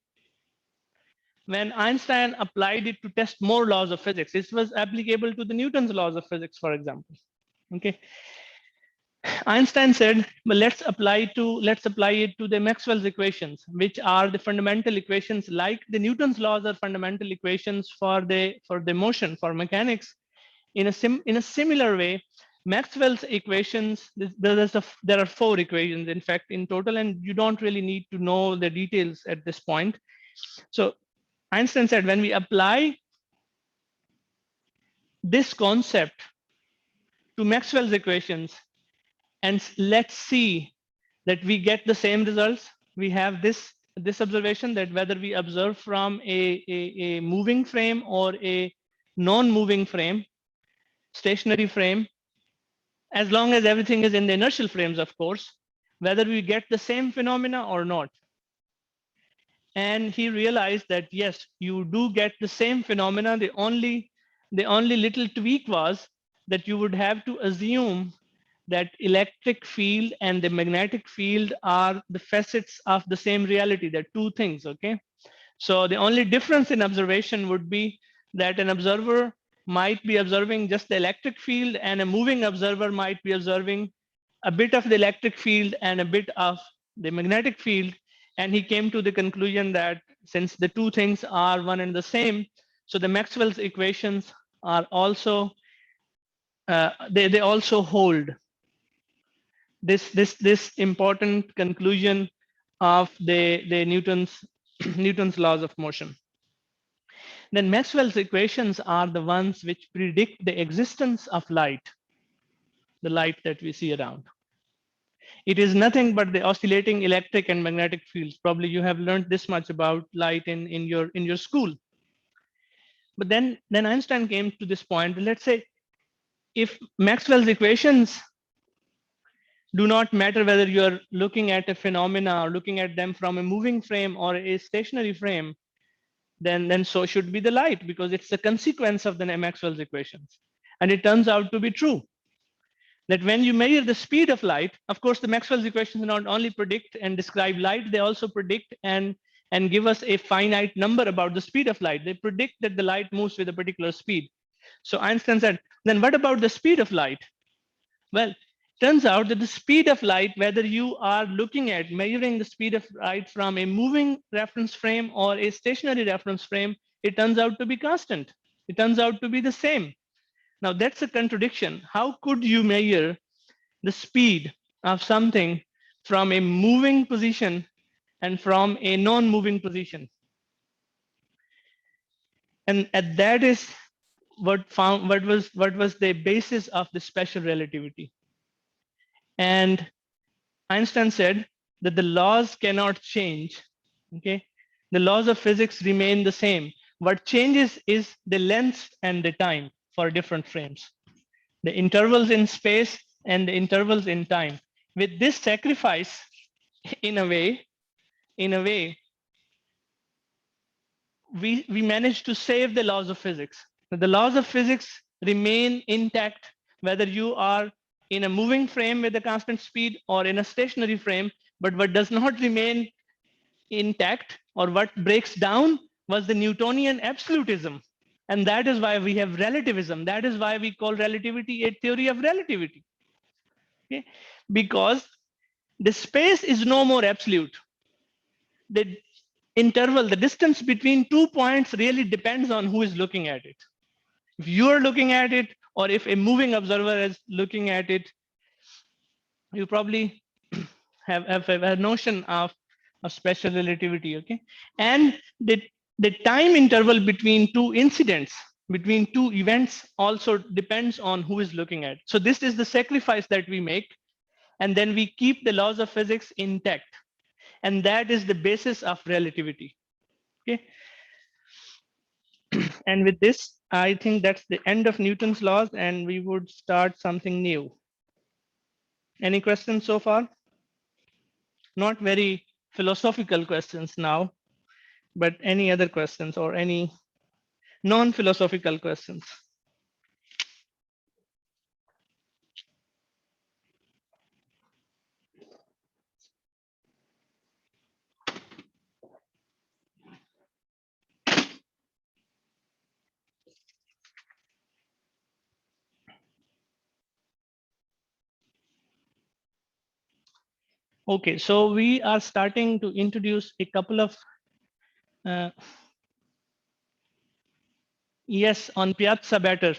when Einstein applied it to test more laws of physics, this was applicable to the Newton's laws of physics, for example. Okay, Einstein said, well, let's apply it to the Maxwell's equations, which are the fundamental equations, like the Newton's laws are fundamental equations for the motion, for mechanics. In a similar way, Maxwell's equations, there are 4 equations, in fact, in total, and you don't really need to know the details at this point. So Einstein said, when we apply this concept to Maxwell's equations, and let's see that we get the same results. We have this observation that whether we observe from a moving frame or a non-moving frame, stationary frame, as long as everything is in the inertial frames, of course, whether we get the same phenomena or not. And he realized that yes, you do get the same phenomena. The only little tweak was that you would have to assume that electric field and the magnetic field are the facets of the same reality. They're two things, okay? So the only difference in observation would be that an observer might be observing just the electric field, and a moving observer might be observing a bit of the electric field and a bit of the magnetic field. And he came to the conclusion that since the two things are one and the same, so the Maxwell's equations are also, they also hold this important conclusion of the Newton's laws of motion. Then Maxwell's equations are the ones which predict the existence of light, the light that we see around. It is nothing but the oscillating electric and magnetic fields. Probably you have learned this much about light in your school. But then Einstein came to this point. Let's say if Maxwell's equations do not matter whether you're looking at a phenomena or looking at them from a moving frame or a stationary frame, then so should be the light, because it's a consequence of the Maxwell's equations. And it turns out to be true that when you measure the speed of light, of course, the Maxwell's equations not only predict and describe light, they also predict and give us a finite number about the speed of light. They predict that the light moves with a particular speed. So Einstein said, then what about the speed of light? Well, turns out that the speed of light, whether you are looking at measuring the speed of light from a moving reference frame or a stationary reference frame, it turns out to be constant. It turns out to be the same. Now that's a contradiction. How could you measure the speed of something from a moving position and from a non-moving position? And that is what was the basis of the special relativity. And Einstein said that the laws cannot change. Okay, the laws of physics remain the same. What changes is the length and the time for different frames, the intervals in space and the intervals in time. With this sacrifice, in a way, we managed to save the laws of physics. The laws of physics remain intact, whether you are in a moving frame with a constant speed or in a stationary frame. But what does not remain intact or what breaks down was the Newtonian absolutism. And that is why we have relativism. That is why we call relativity a theory of relativity. Okay? Because the space is no more absolute. The interval, the distance between 2 points really depends on who is looking at it. If you are looking at it, or if a moving observer is looking at it, you probably have a notion of special relativity, okay? And the time interval between two incidents, between two events also depends on who is looking at. So this is the sacrifice that we make, and then we keep the laws of physics intact. And that is the basis of relativity, okay? And with this, I think that's the end of Newton's laws, and we would start something new. Any questions so far? Not very philosophical questions now, but any other questions or any non-philosophical questions? Okay, so we are starting to introduce a couple of yes, on Piazza better,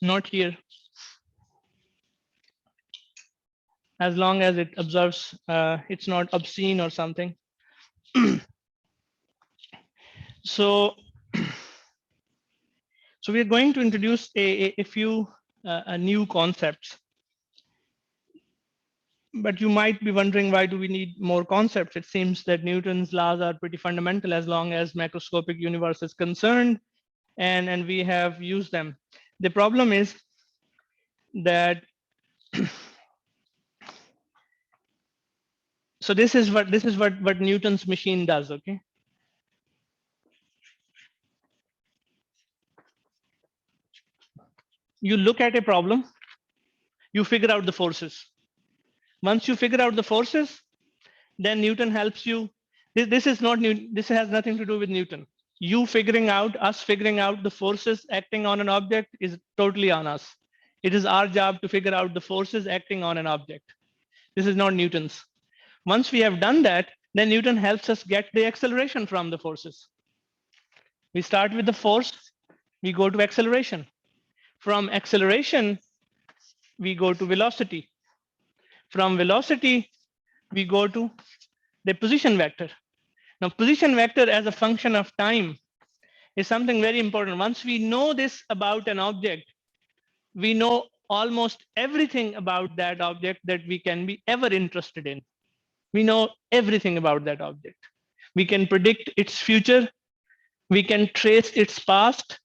not here. As long as it observes, it's not obscene or something. So we're going to introduce a few new concepts. But you might be wondering, why do we need more concepts? It seems that Newton's laws are pretty fundamental as long as macroscopic universe is concerned, and we have used them. The problem is that so this is what Newton's machine does, okay? You look at a problem, you figure out the forces. Once you figure out the forces, then Newton helps you. This is not new. This has nothing to do with Newton. Us figuring out the forces acting on an object is totally on us. It is our job to figure out the forces acting on an object. This is not Newton's. Once we have done that, then Newton helps us get the acceleration from the forces. We start with the force, we go to acceleration. From acceleration, we go to velocity. From velocity, we go to the position vector. Now, position vector as a function of time is something very important. Once we know this about an object, we know almost everything about that object that we can be ever interested in. We know everything about that object. We can predict its future. We can trace its past.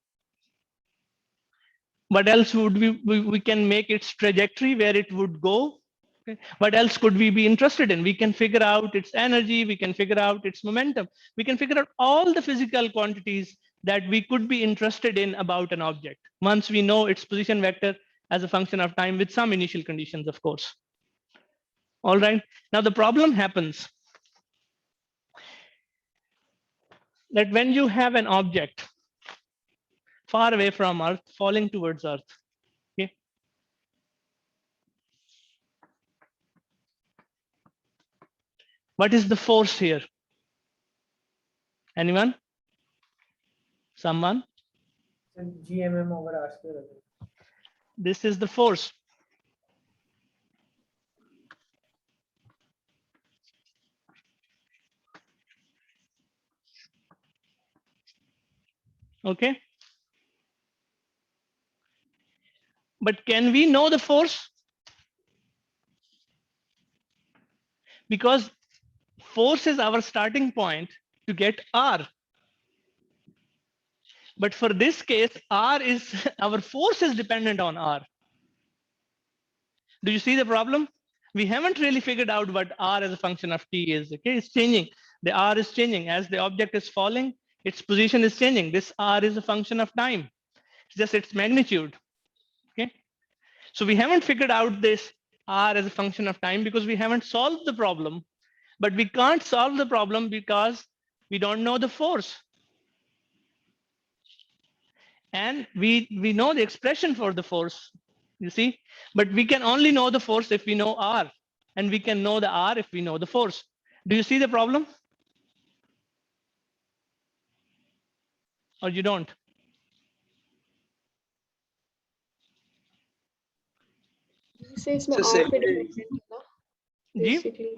What else would we can make its trajectory, where it would go. Okay. What else could we be interested in? We can figure out its energy. We can figure out its momentum. We can figure out all the physical quantities that we could be interested in about an object once we know its position vector as a function of time with some initial conditions, of course. All right. Now the problem happens that when you have an object far away from Earth falling towards Earth, okay, what is the force here? Anyone? Someone? GMM over R square. This is the force. Okay. But can we know the force? because force is our starting point to get R. But for this case, R is our force is dependent on R. Do you see the problem? We haven't really figured out what R as a function of T is. Okay, it's changing. The R is changing as the object is falling. Its position is changing. This R is a function of time. It's just its magnitude. Okay, so we haven't figured out this R as a function of time because we haven't solved the problem. But we can't solve the problem because we don't know the force. And we know the expression for the force, you see, but we can only know the force if we know R, and we can know the R if we know the force. Do you see the problem? Or you don't? से इसमें So R पे say- dependent है ना जी basically.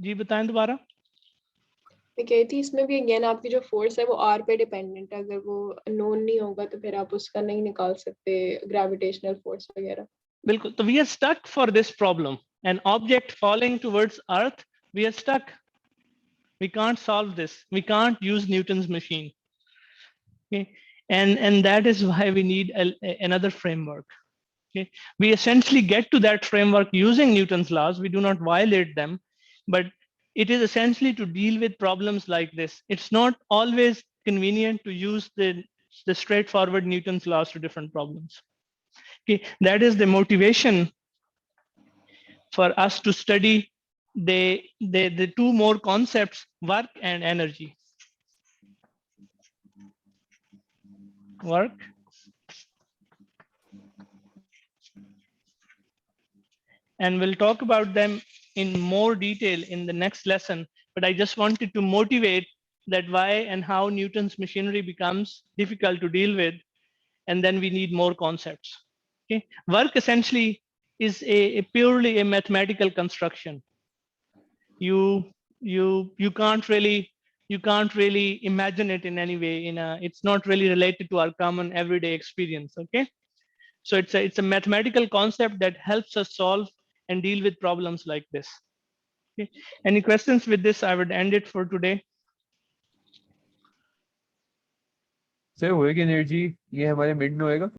जी बताएं दोबारा. मैं कही थी इसमें भी अगेन आपकी जो फोर्स है वो R पे डिपेंडेंट है. अगर वो नोन नहीं होगा तो फिर आप उसका नहीं निकाल सकते ग्रेविटेशनल फोर्स वगैरह. बिल्कुल. तो we are stuck for this problem. An object falling towards Earth, we are stuck. We can't solve this. We can't use Newton's machine. Okay, and that is why we need another framework. Okay, we essentially get to that framework using Newton's laws. We do not violate them, but it is essentially to deal with problems like this. It's not always convenient to use the straightforward Newton's laws to different problems. Okay, that is the motivation for us to study the two more concepts, work and energy. Work and we'll talk about them in more detail in the next lesson. But I just wanted to motivate that why and how Newton's machinery becomes difficult to deal with, and then we need more concepts. Okay, work essentially is a purely a mathematical construction. You can't really imagine it in any way. It's not really related to our common everyday experience. Okay, so it's a mathematical concept that helps us solve and deal with problems like this. Okay. Any questions with this? I would end it for today. Sir work energy ये हमारे mid में होएगा.